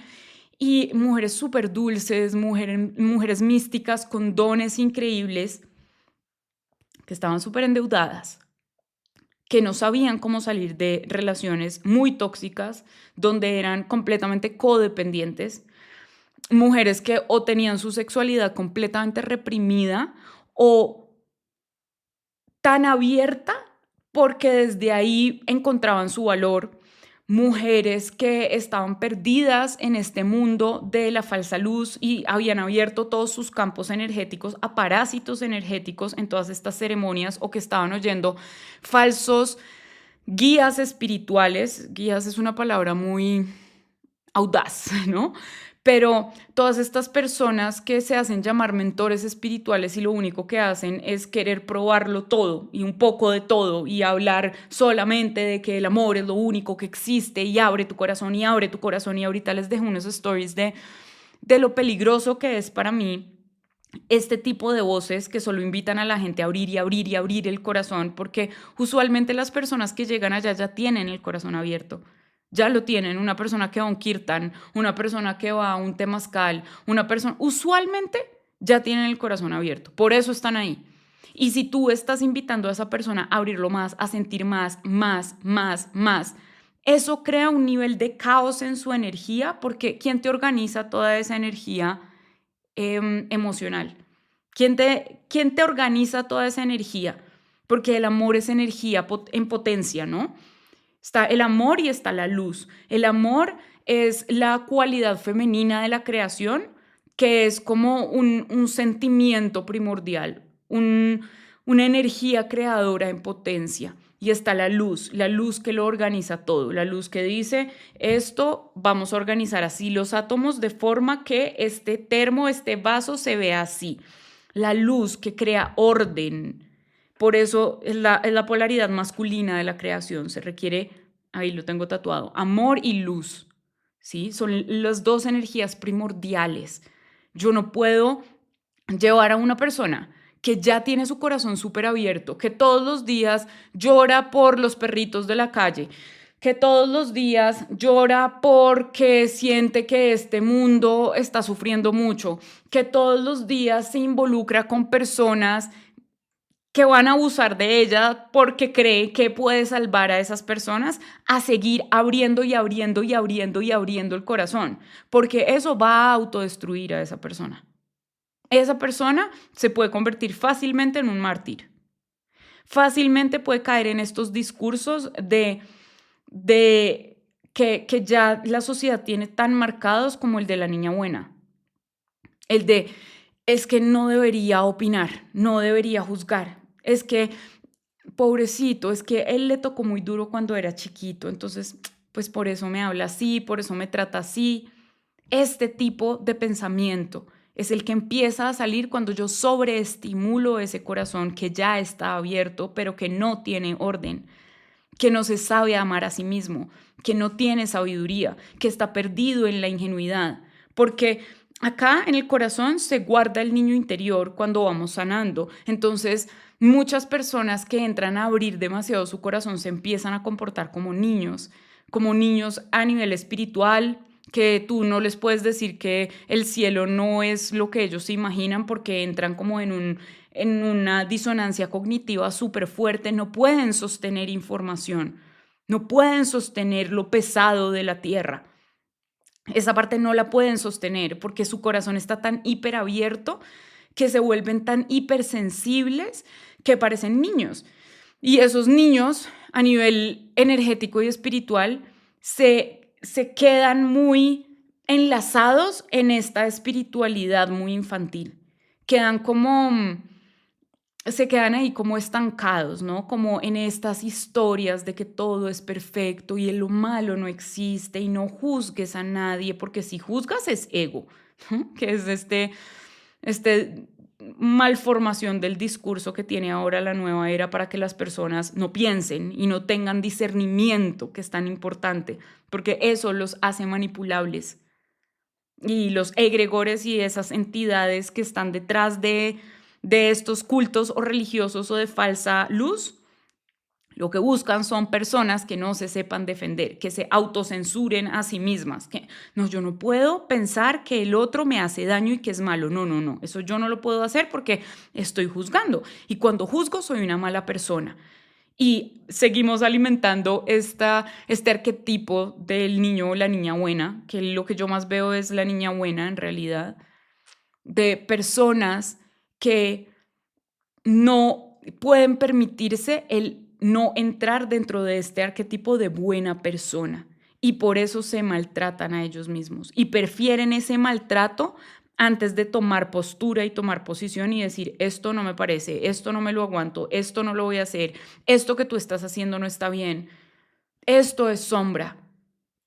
y mujeres súper dulces, mujeres místicas con dones increíbles que estaban súper endeudadas, que no sabían cómo salir de relaciones muy tóxicas, donde eran completamente codependientes, mujeres que o tenían su sexualidad completamente reprimida o tan abierta porque desde ahí encontraban su valor, mujeres que estaban perdidas en este mundo de la falsa luz y habían abierto todos sus campos energéticos a parásitos energéticos en todas estas ceremonias o que estaban oyendo falsos guías espirituales. Guías es una palabra muy audaz, ¿no? Pero todas estas personas que se hacen llamar mentores espirituales y lo único que hacen es querer probarlo todo y un poco de todo y hablar solamente de que el amor es lo único que existe y abre tu corazón y abre tu corazón. Y ahorita les dejo unos stories de lo peligroso que es para mí este tipo de voces que solo invitan a la gente a abrir y abrir y abrir el corazón, porque usualmente las personas que llegan allá ya tienen el corazón abierto. Ya lo tienen, una persona que va a un kirtan, una persona que va a un temazcal, una persona, usualmente ya tienen el corazón abierto, por eso están ahí. Y si tú estás invitando a esa persona a abrirlo más, a sentir más, más, más, más, eso crea un nivel de caos en su energía, porque ¿quién te organiza toda esa energía emocional? ¿Quién te organiza toda esa energía? Porque el amor es energía en potencia, ¿no? Está el amor y está la luz. El amor es la cualidad femenina de la creación, que es como un sentimiento primordial, una energía creadora en potencia. Y está la luz que lo organiza todo, la luz que dice, esto vamos a organizar así los átomos de forma que este termo, este vaso se vea así. La luz que crea orden. Por eso es la polaridad masculina de la creación. Se requiere, ahí lo tengo tatuado, amor y luz. ¿Sí? Son las dos energías primordiales. Yo no puedo llevar a una persona que ya tiene su corazón súper abierto, que todos los días llora por los perritos de la calle, que todos los días llora porque siente que este mundo está sufriendo mucho, que todos los días se involucra con personas que van a abusar de ella porque cree que puede salvar a esas personas, a seguir abriendo y abriendo y abriendo y abriendo el corazón, porque eso va a autodestruir a esa persona. Esa persona se puede convertir fácilmente en un mártir. Fácilmente puede caer en estos discursos que ya la sociedad tiene tan marcados como el de la niña buena. El de, es que no debería opinar, no debería juzgar. Es que, pobrecito, es que él le tocó muy duro cuando era chiquito, entonces, pues por eso me habla así, por eso me trata así. Este tipo de pensamiento es el que empieza a salir cuando yo sobreestimulo ese corazón que ya está abierto, pero que no tiene orden, que no se sabe amar a sí mismo, que no tiene sabiduría, que está perdido en la ingenuidad. Porque acá en el corazón se guarda el niño interior cuando vamos sanando. Entonces, muchas personas que entran a abrir demasiado su corazón se empiezan a comportar como niños a nivel espiritual, que tú no les puedes decir que el cielo no es lo que ellos se imaginan porque entran como en una disonancia cognitiva súper fuerte, no pueden sostener información, no pueden sostener lo pesado de la tierra. Esa parte no la pueden sostener porque su corazón está tan hiperabierto que se vuelven tan hipersensibles que parecen niños. Y esos niños a nivel energético y espiritual se quedan muy enlazados en esta espiritualidad muy infantil. Quedan como, se quedan ahí como estancados, ¿no? Como en estas historias de que todo es perfecto y lo malo no existe y no juzgues a nadie, porque si juzgas es ego, ¿no? Que es este malformación del discurso que tiene ahora la nueva era para que las personas no piensen y no tengan discernimiento, que es tan importante, porque eso los hace manipulables. Y los egregores y esas entidades que están detrás de estos cultos o religiosos o de falsa luz, lo que buscan son personas que no se sepan defender, que se autocensuren a sí mismas, que no, yo no puedo pensar que el otro me hace daño y que es malo. No, no, no, eso yo no lo puedo hacer porque estoy juzgando. Y cuando juzgo soy una mala persona. Y seguimos alimentando este arquetipo del niño o la niña buena, que lo que yo más veo es la niña buena en realidad, de personas que no pueden permitirse el no entrar dentro de este arquetipo de buena persona y por eso se maltratan a ellos mismos y prefieren ese maltrato antes de tomar postura y tomar posición y decir, esto no me parece, esto no me lo aguanto, esto no lo voy a hacer, esto que tú estás haciendo no está bien, esto es sombra,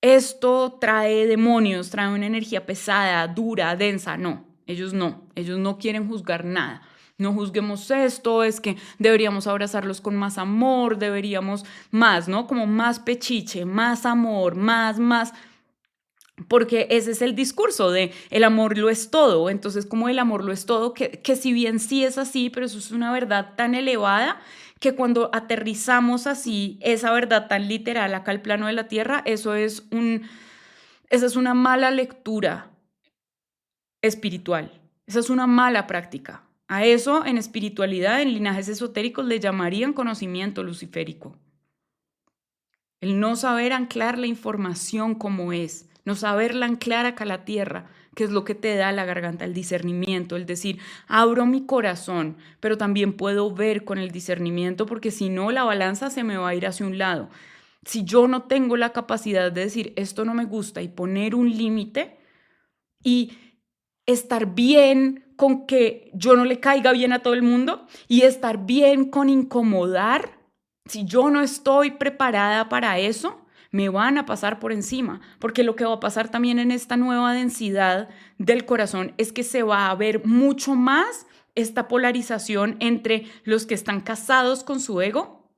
esto trae demonios, trae una energía pesada, dura, densa. No, ellos no quieren juzgar nada. No juzguemos esto, es que deberíamos abrazarlos con más amor, deberíamos más, ¿no? Como más pechiche, más amor, más, porque ese es el discurso de el amor lo es todo. Entonces, como el amor lo es todo, que si bien sí es así, pero eso es una verdad tan elevada que cuando aterrizamos así esa verdad tan literal acá al plano de la tierra, esa es una mala lectura espiritual. Esa es una mala práctica. A eso en espiritualidad, en linajes esotéricos, le llamarían conocimiento luciférico. El no saber anclar la información como es, no saberla anclar acá a la tierra, que es lo que te da la garganta, el discernimiento, el decir, abro mi corazón, pero también puedo ver con el discernimiento, porque si no, la balanza se me va a ir hacia un lado. Si yo no tengo la capacidad de decir, esto no me gusta y poner un límite y estar bien con que yo no le caiga bien a todo el mundo y estar bien con incomodar, si yo no estoy preparada para eso, me van a pasar por encima, porque lo que va a pasar también en esta nueva densidad del corazón es que se va a ver mucho más esta polarización entre los que están casados con su ego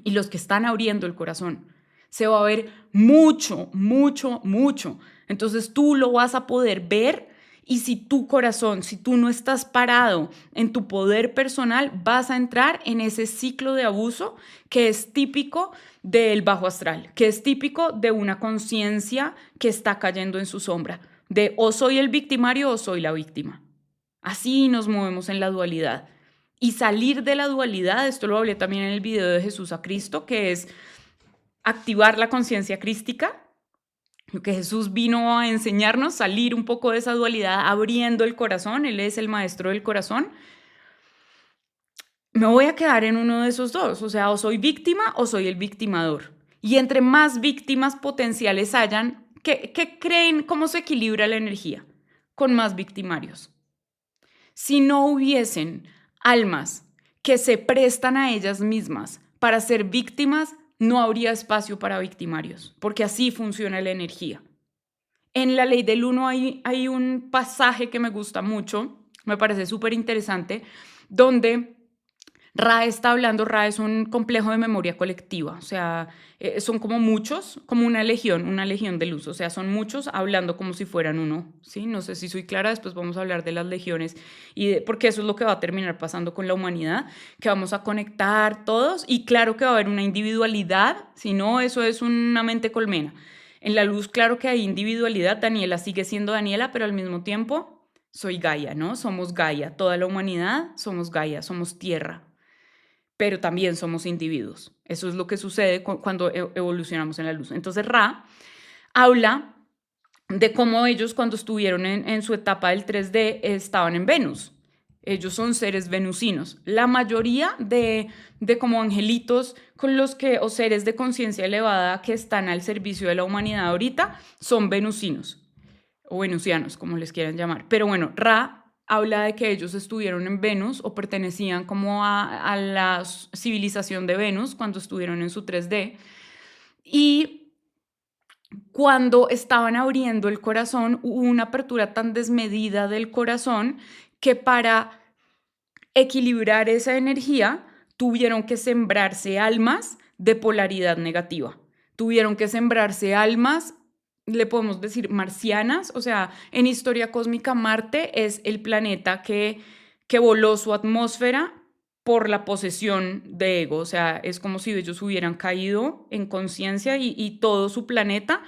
y los que están abriendo el corazón. Se va a ver mucho, mucho, mucho. Entonces tú lo vas a poder ver y si tu corazón, si tú no estás parado en tu poder personal, vas a entrar en ese ciclo de abuso que es típico del bajo astral, que es típico de una conciencia que está cayendo en su sombra, de o soy el victimario o soy la víctima. Así nos movemos en la dualidad. Y salir de la dualidad, esto lo hablé también en el video de Jesús a Cristo, que es activar la conciencia crística, lo que Jesús vino a enseñarnos, salir un poco de esa dualidad, abriendo el corazón, Él es el maestro del corazón. Me voy a quedar en uno de esos dos, o sea, o soy víctima o soy el victimador. Y entre más víctimas potenciales hayan, ¿qué creen cómo se equilibra la energía? Con más victimarios. Si no hubiesen almas que se prestan a ellas mismas para ser víctimas, no habría espacio para victimarios, porque así funciona la energía. En la ley del uno hay un pasaje que me gusta mucho, me parece súper interesante, donde Ra está hablando, Ra es un complejo de memoria colectiva, o sea, son como muchos, como una legión de luz, o sea, son muchos hablando como si fueran uno, ¿sí? No sé si soy clara, después vamos a hablar de las legiones, porque eso es lo que va a terminar pasando con la humanidad, que vamos a conectar todos y claro que va a haber una individualidad, si no, eso es una mente colmena. En la luz, claro que hay individualidad, Daniela sigue siendo Daniela, pero al mismo tiempo soy Gaia, ¿no? Somos Gaia, toda la humanidad somos Gaia, somos tierra, pero también somos individuos. Eso es lo que sucede cuando evolucionamos en la luz. Entonces Ra habla de cómo ellos cuando estuvieron en su etapa del 3D estaban en Venus. Ellos son seres venusinos. La mayoría de como angelitos con los que, o seres de conciencia elevada que están al servicio de la humanidad ahorita, son venusinos o venusianos, como les quieran llamar. Pero bueno, Ra habla de que ellos estuvieron en Venus o pertenecían como a la civilización de Venus cuando estuvieron en su 3D. Y cuando estaban abriendo el corazón, hubo una apertura tan desmedida del corazón que para equilibrar esa energía tuvieron que sembrarse almas de polaridad negativa. Tuvieron que sembrarse almas, le podemos decir marcianas, o sea, en historia cósmica Marte es el planeta que voló su atmósfera por la posesión de ego, o sea, es como si ellos hubieran caído en conciencia y todo su planeta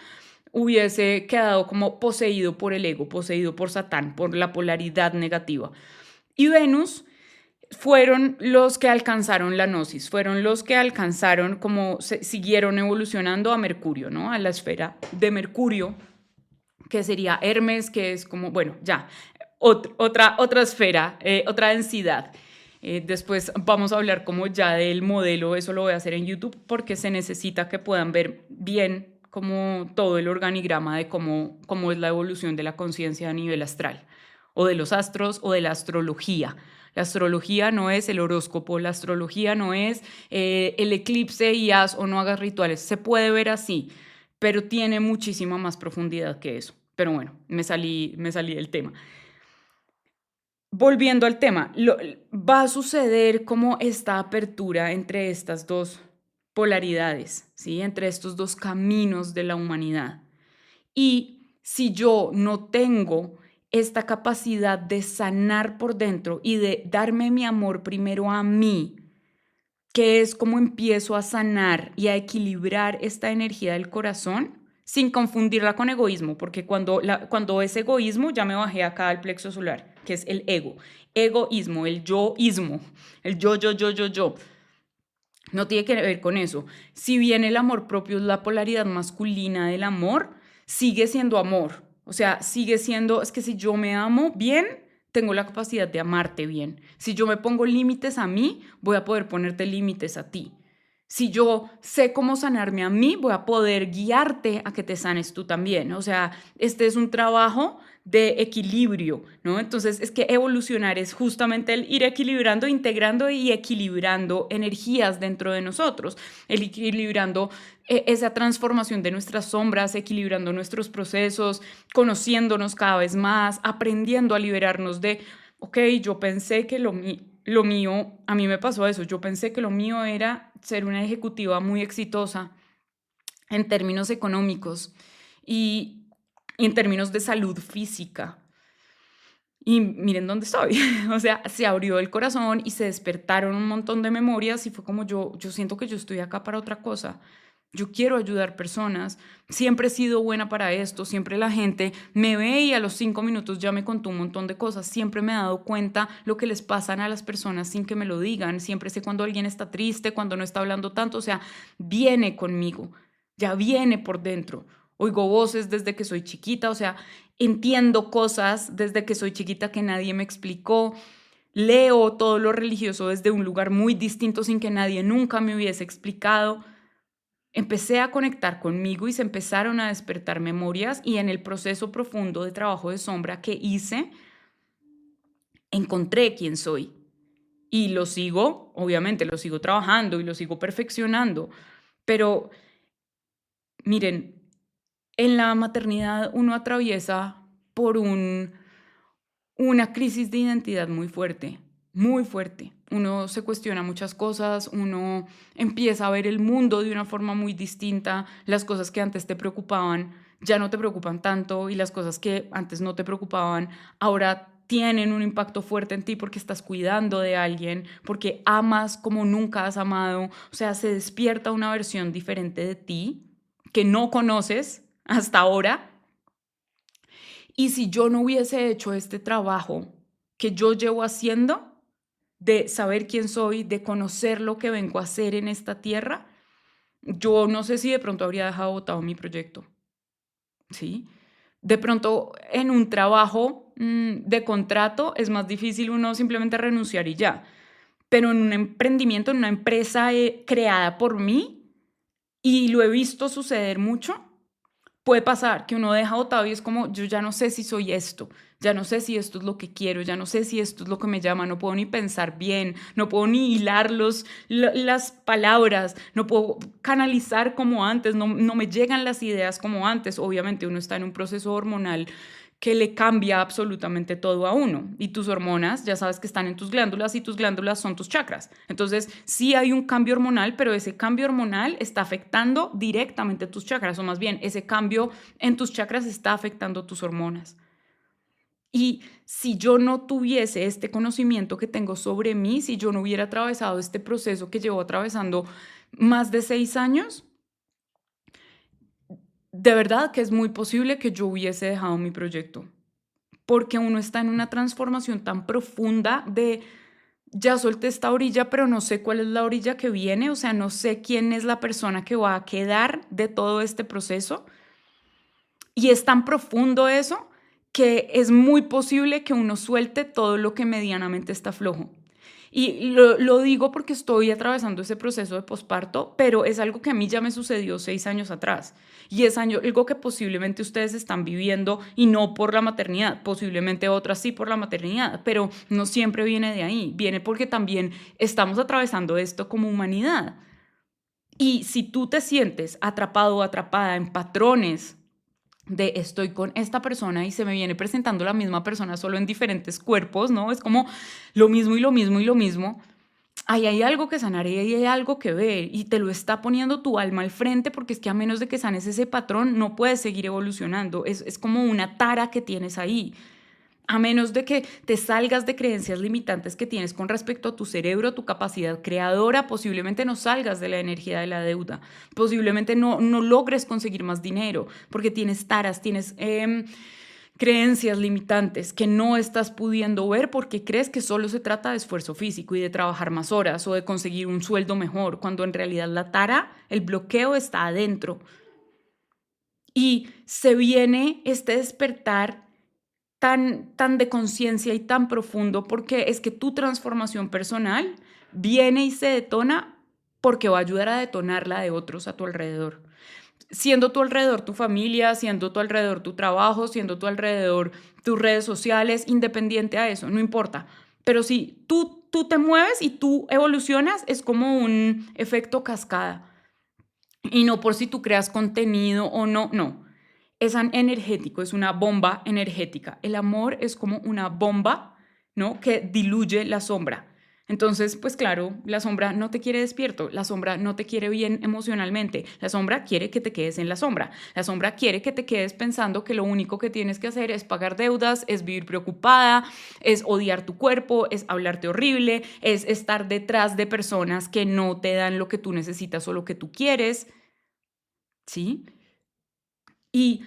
hubiese quedado como poseído por el ego, poseído por Satán, por la polaridad negativa. Y Venus fueron los que alcanzaron la gnosis, fueron los que alcanzaron, como siguieron evolucionando a Mercurio, ¿no? A la esfera de Mercurio, que sería Hermes, que es como, bueno, ya, otra esfera, otra densidad. Después vamos a hablar como ya del modelo, eso lo voy a hacer en YouTube porque se necesita que puedan ver bien como todo el organigrama de cómo es la evolución de la conciencia a nivel astral, o de los astros, o de la astrología. La astrología no es el horóscopo, la astrología no es el eclipse y haz o no hagas rituales. Se puede ver así, pero tiene muchísima más profundidad que eso. Pero bueno, me salí del tema. Volviendo al tema, va a suceder como esta apertura entre estas dos polaridades, ¿sí? Entre estos dos caminos de la humanidad. Y si yo no tengo esta capacidad de sanar por dentro y de darme mi amor primero a mí, que es como empiezo a sanar y a equilibrar esta energía del corazón, sin confundirla con egoísmo, porque cuando es egoísmo, ya me bajé acá al plexo solar, que es el ego. Egoísmo, el yoísmo, el yo. No tiene que ver con eso. Si bien el amor propio es la polaridad masculina del amor, sigue siendo amor. O sea, sigue siendo, es que si yo me amo bien, tengo la capacidad de amarte bien. Si yo me pongo límites a mí, voy a poder ponerte límites a ti. Si yo sé cómo sanarme a mí, voy a poder guiarte a que te sanes tú también. O sea, este es un trabajo de equilibrio, ¿no? Entonces, es que evolucionar es justamente el ir equilibrando, integrando y equilibrando energías dentro de nosotros, el equilibrando esa transformación de nuestras sombras, equilibrando nuestros procesos, conociéndonos cada vez más, aprendiendo a liberarnos de, ok, yo pensé que lo mío, a mí me pasó eso, yo pensé que lo mío era ser una ejecutiva muy exitosa en términos económicos y en términos de salud física. Y miren dónde estoy. O sea, se abrió el corazón y se despertaron un montón de memorias y fue como yo siento que yo estoy acá para otra cosa. Yo quiero ayudar personas, siempre he sido buena para esto, siempre la gente me ve y a los 5 minutos ya me contó un montón de cosas, siempre me he dado cuenta lo que les pasan a las personas sin que me lo digan, siempre sé cuando alguien está triste, cuando no está hablando tanto, o sea, viene conmigo, ya viene por dentro. Oigo voces desde que soy chiquita, o sea, entiendo cosas desde que soy chiquita que nadie me explicó. Leo todo lo religioso desde un lugar muy distinto sin que nadie nunca me hubiese explicado. Empecé a conectar conmigo y se empezaron a despertar memorias y en el proceso profundo de trabajo de sombra que hice, encontré quién soy. Y lo sigo, obviamente, lo sigo trabajando y lo sigo perfeccionando. Pero miren, en la maternidad uno atraviesa por una crisis de identidad muy fuerte, muy fuerte. Uno se cuestiona muchas cosas, uno empieza a ver el mundo de una forma muy distinta, las cosas que antes te preocupaban ya no te preocupan tanto y las cosas que antes no te preocupaban ahora tienen un impacto fuerte en ti porque estás cuidando de alguien, porque amas como nunca has amado, o sea, se despierta una versión diferente de ti que no conoces, hasta ahora. Y si yo no hubiese hecho este trabajo que yo llevo haciendo, de saber quién soy, de conocer lo que vengo a hacer en esta tierra, yo no sé si de pronto habría dejado botado mi proyecto, ¿sí? De pronto en un trabajo de contrato es más difícil uno simplemente renunciar y ya, pero en un emprendimiento, en una empresa creada por mí, y lo he visto suceder mucho, puede pasar que uno deja botado y es como, yo ya no sé si soy esto, ya no sé si esto es lo que quiero, ya no sé si esto es lo que me llama, no puedo ni pensar bien, no puedo ni hilar las palabras, no puedo canalizar como antes, no me llegan las ideas como antes. Obviamente uno está en un proceso hormonal que le cambia absolutamente todo a uno. Y tus hormonas, ya sabes que están en tus glándulas y tus glándulas son tus chakras. Entonces, sí hay un cambio hormonal, pero ese cambio hormonal está afectando directamente tus chakras, o más bien, ese cambio en tus chakras está afectando tus hormonas. Y si yo no tuviese este conocimiento que tengo sobre mí, si yo no hubiera atravesado este proceso que llevo atravesando más de 6 años, de verdad que es muy posible que yo hubiese dejado mi proyecto, porque uno está en una transformación tan profunda de ya solté esta orilla, pero no sé cuál es la orilla que viene, o sea, no sé quién es la persona que va a quedar de todo este proceso. Y es tan profundo eso que es muy posible que uno suelte todo lo que medianamente está flojo. Y lo digo porque estoy atravesando ese proceso de posparto, pero es algo que a mí ya me sucedió 6 años atrás. Y es algo que posiblemente ustedes están viviendo y no por la maternidad, posiblemente otras sí por la maternidad, pero no siempre viene de ahí, viene porque también estamos atravesando esto como humanidad. Y si tú te sientes atrapado o atrapada en patrones de estoy con esta persona y se me viene presentando la misma persona solo en diferentes cuerpos, ¿no? Es como lo mismo y lo mismo y lo mismo. Ahí hay algo que sanar y ahí hay algo que ver y te lo está poniendo tu alma al frente porque es que a menos de que sanes ese patrón no puedes seguir evolucionando. Es como una tara que tienes ahí. A menos de que te salgas de creencias limitantes que tienes con respecto a tu cerebro, tu capacidad creadora, posiblemente no salgas de la energía de la deuda, posiblemente no logres conseguir más dinero, porque tienes taras, tienes creencias limitantes que no estás pudiendo ver porque crees que solo se trata de esfuerzo físico y de trabajar más horas o de conseguir un sueldo mejor, cuando en realidad la tara, el bloqueo está adentro. Y se viene este despertar tan de conciencia y tan profundo, porque es que tu transformación personal viene y se detona porque va a ayudar a detonar la de otros a tu alrededor. Siendo tu alrededor tu familia, siendo tu alrededor tu trabajo, siendo tu alrededor tus redes sociales, independiente a eso, no importa. Pero si tú te mueves y tú evolucionas, es como un efecto cascada. Y no por si tú creas contenido o no, no. Es energético, es una bomba energética. El amor es como una bomba, ¿no? Que diluye la sombra. Entonces, pues claro, la sombra no te quiere despierto, la sombra no te quiere bien emocionalmente, la sombra quiere que te quedes en la sombra, la sombra quiere que te quedes pensando que lo único que tienes que hacer es pagar deudas, es vivir preocupada, es odiar tu cuerpo, es hablarte horrible, es estar detrás de personas que no te dan lo que tú necesitas o lo que tú quieres, ¿sí? Y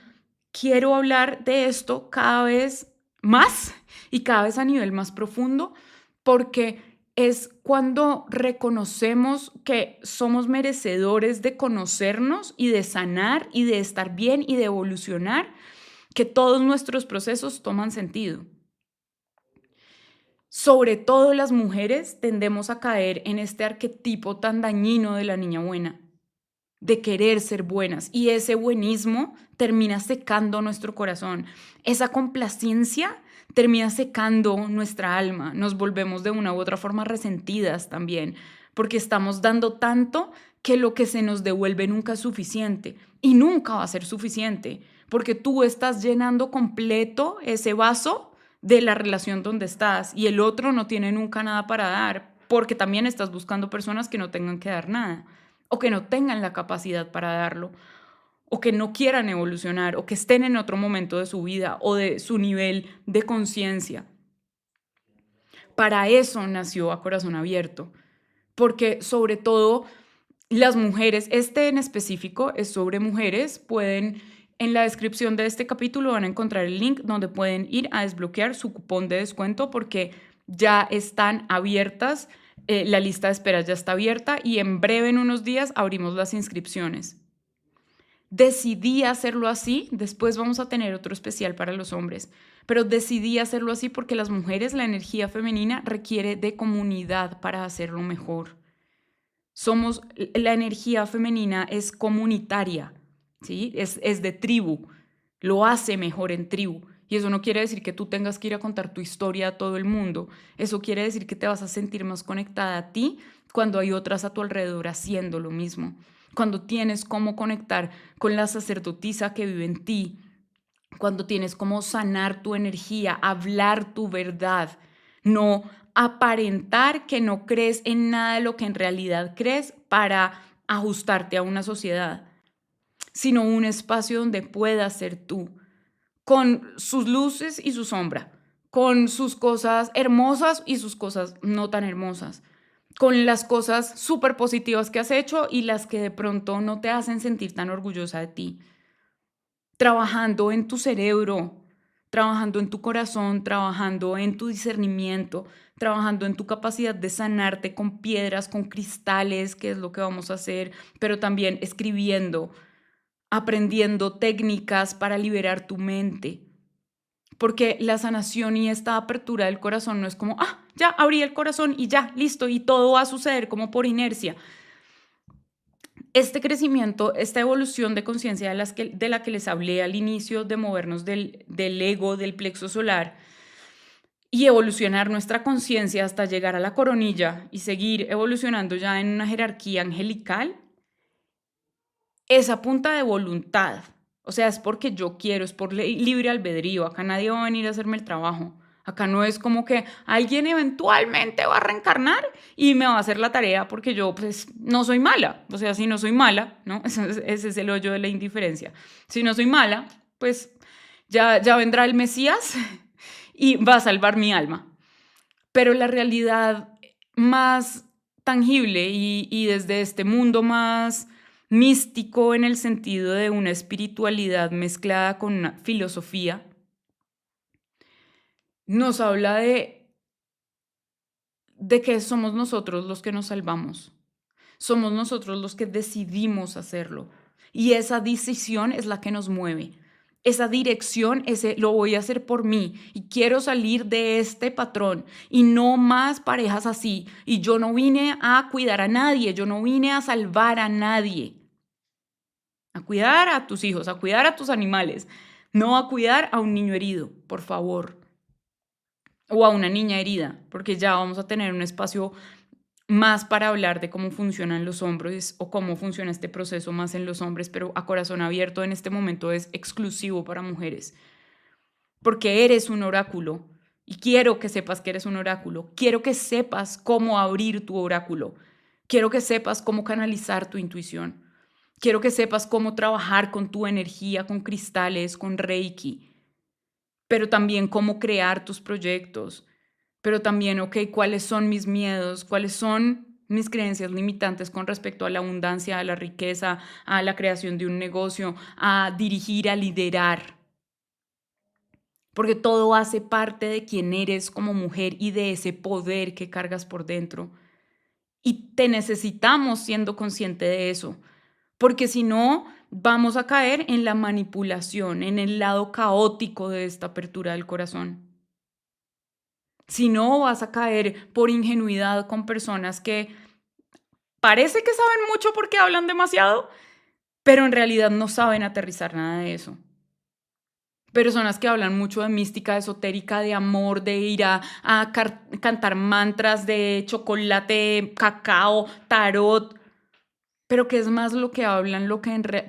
quiero hablar de esto cada vez más y cada vez a nivel más profundo, porque es cuando reconocemos que somos merecedores de conocernos y de sanar y de estar bien y de evolucionar, que todos nuestros procesos toman sentido. Sobre todo las mujeres tendemos a caer en este arquetipo tan dañino de la niña buena, de querer ser buenas, y ese buenismo termina secando nuestro corazón. Esa complacencia termina secando nuestra alma. Nos volvemos de una u otra forma resentidas también, porque estamos dando tanto que lo que se nos devuelve nunca es suficiente y nunca va a ser suficiente, porque tú estás llenando completo ese vaso de la relación donde estás y el otro no tiene nunca nada para dar, porque también estás buscando personas que no tengan que dar nada o que no tengan la capacidad para darlo, o que no quieran evolucionar, o que estén en otro momento de su vida o de su nivel de conciencia. Para eso nació A Corazón Abierto, porque sobre todo las mujeres, este en específico es sobre mujeres, pueden En la descripción de este capítulo van a encontrar el link donde pueden ir a desbloquear su cupón de descuento porque ya están abiertas, la lista de espera ya está abierta y en breve, en unos días, abrimos las inscripciones. Decidí hacerlo así, después vamos a tener otro especial para los hombres, pero decidí hacerlo así porque las mujeres, la energía femenina requiere de comunidad para hacerlo mejor. La energía femenina es comunitaria, ¿sí? Es de tribu, lo hace mejor en tribu. Y eso no quiere decir que tú tengas que ir a contar tu historia a todo el mundo. Eso quiere decir que te vas a sentir más conectada a ti cuando hay otras a tu alrededor haciendo lo mismo. Cuando tienes cómo conectar con la sacerdotisa que vive en ti, cuando tienes cómo sanar tu energía, hablar tu verdad, no aparentar que no crees en nada de lo que en realidad crees para ajustarte a una sociedad, sino un espacio donde puedas ser tú, con sus luces y su sombra, con sus cosas hermosas y sus cosas no tan hermosas, con las cosas súper positivas que has hecho y las que de pronto no te hacen sentir tan orgullosa de ti, trabajando en tu cerebro, trabajando en tu corazón, trabajando en tu discernimiento, trabajando en tu capacidad de sanarte con piedras, con cristales, que es lo que vamos a hacer, pero también escribiendo, aprendiendo técnicas para liberar tu mente. Porque la sanación y esta apertura del corazón no es como, ya abrí el corazón y ya, listo, y todo va a suceder como por inercia. Este crecimiento, esta evolución de conciencia de la que les hablé al inicio, de movernos del ego, del plexo solar, y evolucionar nuestra conciencia hasta llegar a la coronilla y seguir evolucionando ya en una jerarquía angelical, es a punta de voluntad. O sea, es porque yo quiero, es por libre albedrío. Acá nadie va a venir a hacerme el trabajo. Acá no es como que alguien eventualmente va a reencarnar y me va a hacer la tarea porque yo pues no soy mala. O sea, si no soy mala, ¿no? Ese es el hoyo de la indiferencia. Si no soy mala, pues ya vendrá el Mesías y va a salvar mi alma. Pero la realidad más tangible y desde este mundo más místico en el sentido de una espiritualidad mezclada con una filosofía, nos habla de que somos nosotros los que nos salvamos. Somos nosotros los que decidimos hacerlo. Y esa decisión es la que nos mueve. Esa dirección, ese lo voy a hacer por mí y quiero salir de este patrón y no más parejas así. Y yo no vine a cuidar a nadie, yo no vine a salvar a nadie. A cuidar a tus hijos, a cuidar a tus animales, no a cuidar a un niño herido, por favor. O a una niña herida, porque ya vamos a tener un espacio más para hablar de cómo funcionan los hombres o cómo funciona este proceso más en los hombres, pero a corazón abierto en este momento es exclusivo para mujeres, porque eres un oráculo y quiero que sepas que eres un oráculo, quiero que sepas cómo abrir tu oráculo, quiero que sepas cómo canalizar tu intuición, quiero que sepas cómo trabajar con tu energía, con cristales, con Reiki, pero también cómo crear tus proyectos, pero también, ok, cuáles son mis miedos, cuáles son mis creencias limitantes con respecto a la abundancia, a la riqueza, a la creación de un negocio, a dirigir, a liderar. Porque todo hace parte de quién eres como mujer y de ese poder que cargas por dentro. Y te necesitamos siendo consciente de eso, porque si no, vamos a caer en la manipulación, en el lado caótico de esta apertura del corazón. Si no, vas a caer por ingenuidad con personas que parece que saben mucho porque hablan demasiado, pero en realidad no saben aterrizar nada de eso. Personas que hablan mucho de mística esotérica, de amor, de ir a cantar mantras de chocolate, cacao, tarot, pero que es más lo que hablan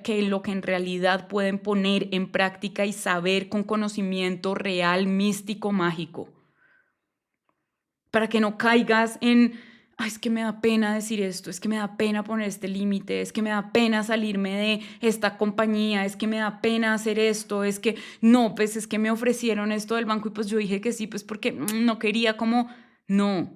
que lo que en realidad pueden poner en práctica y saber con conocimiento real, místico, mágico. Para que no caigas en, ay, es que me da pena decir esto, es que me da pena poner este límite, es que me da pena salirme de esta compañía, es que me da pena hacer esto, es que no, pues es que me ofrecieron esto del banco y pues yo dije que sí, pues porque no quería como, no,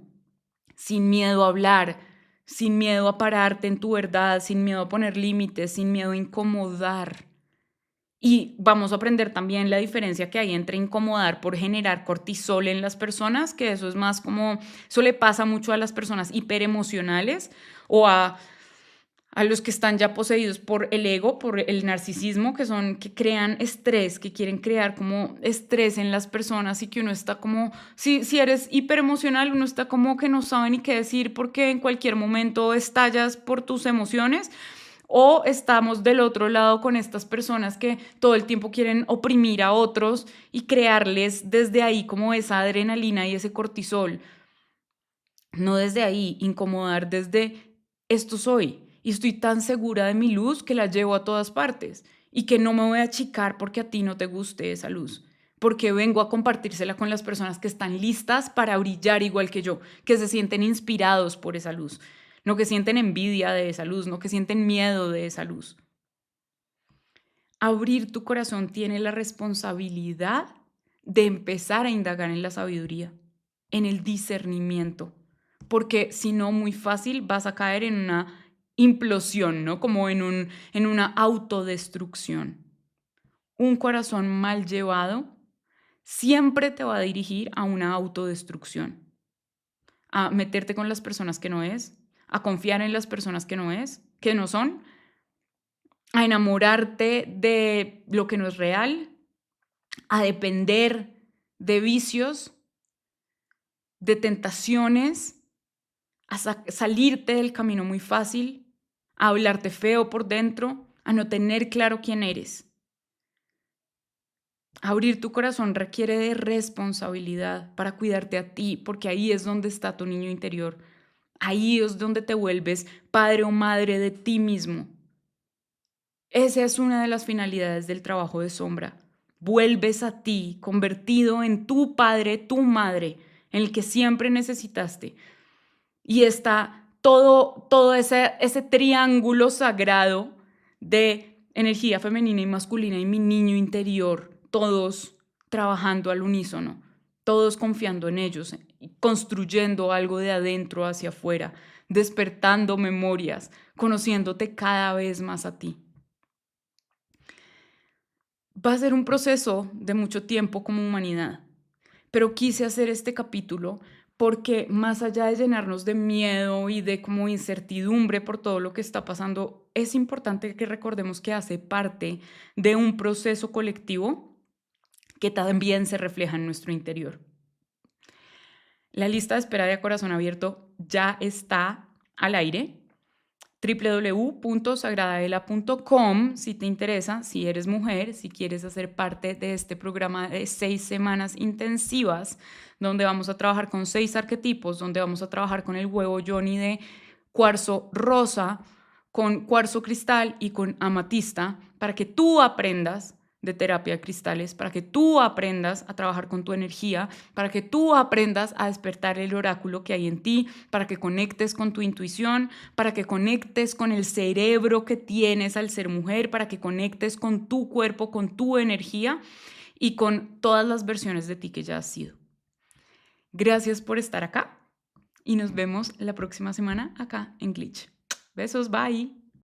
sin miedo a hablar, sin miedo a pararte en tu verdad, sin miedo a poner límites, sin miedo a incomodar. Y vamos a aprender también la diferencia que hay entre incomodar por generar cortisol en las personas, que eso es más como, eso le pasa mucho a las personas hiperemocionales o a los que están ya poseídos por el ego, por el narcisismo, que son, que crean estrés, que quieren crear como estrés en las personas y que uno está como, si eres hiperemocional, uno está como que no sabe ni qué decir porque en cualquier momento estallas por tus emociones. O estamos del otro lado con estas personas que todo el tiempo quieren oprimir a otros y crearles desde ahí como esa adrenalina y ese cortisol. No desde ahí, incomodar desde esto soy y estoy tan segura de mi luz que la llevo a todas partes y que no me voy a achicar porque a ti no te guste esa luz, porque vengo a compartírsela con las personas que están listas para brillar igual que yo, que se sienten inspirados por esa luz, no que sienten envidia de esa luz, no que sienten miedo de esa luz. Abrir tu corazón tiene la responsabilidad de empezar a indagar en la sabiduría, en el discernimiento, porque si no, muy fácil vas a caer en una implosión, ¿no? Como en una autodestrucción. Un corazón mal llevado siempre te va a dirigir a una autodestrucción, a meterte con las personas que no es, a confiar en las personas que no es, que no son, a enamorarte de lo que no es real, a depender de vicios, de tentaciones, a salirte del camino muy fácil, a hablarte feo por dentro, a no tener claro quién eres. Abrir tu corazón requiere de responsabilidad para cuidarte a ti, porque ahí es donde está tu niño interior. Ahí es donde te vuelves padre o madre de ti mismo. Esa es una de las finalidades del trabajo de sombra. Vuelves a ti, convertido en tu padre, tu madre, en el que siempre necesitaste. Y está todo ese triángulo sagrado de energía femenina y masculina y mi niño interior, todos trabajando al unísono, todos confiando en ellos, construyendo algo de adentro hacia afuera, despertando memorias, conociéndote cada vez más a ti. Va a ser un proceso de mucho tiempo como humanidad, pero quise hacer este capítulo porque más allá de llenarnos de miedo y de como incertidumbre por todo lo que está pasando, es importante que recordemos que hace parte de un proceso colectivo que también se refleja en nuestro interior. La lista de espera de A Corazón Abierto ya está al aire. www.sagradadela.com si te interesa, si eres mujer, si quieres hacer parte de este programa de 6 semanas intensivas, donde vamos a trabajar con 6 arquetipos, donde vamos a trabajar con el huevo Johnny de cuarzo rosa, con cuarzo cristal y con amatista, para que tú aprendas de terapia de cristales, para que tú aprendas a trabajar con tu energía, para que tú aprendas a despertar el oráculo que hay en ti, para que conectes con tu intuición, para que conectes con el cerebro que tienes al ser mujer, para que conectes con tu cuerpo, con tu energía y con todas las versiones de ti que ya has sido. Gracias por estar acá y nos vemos la próxima semana acá en Glitch. Besos, bye.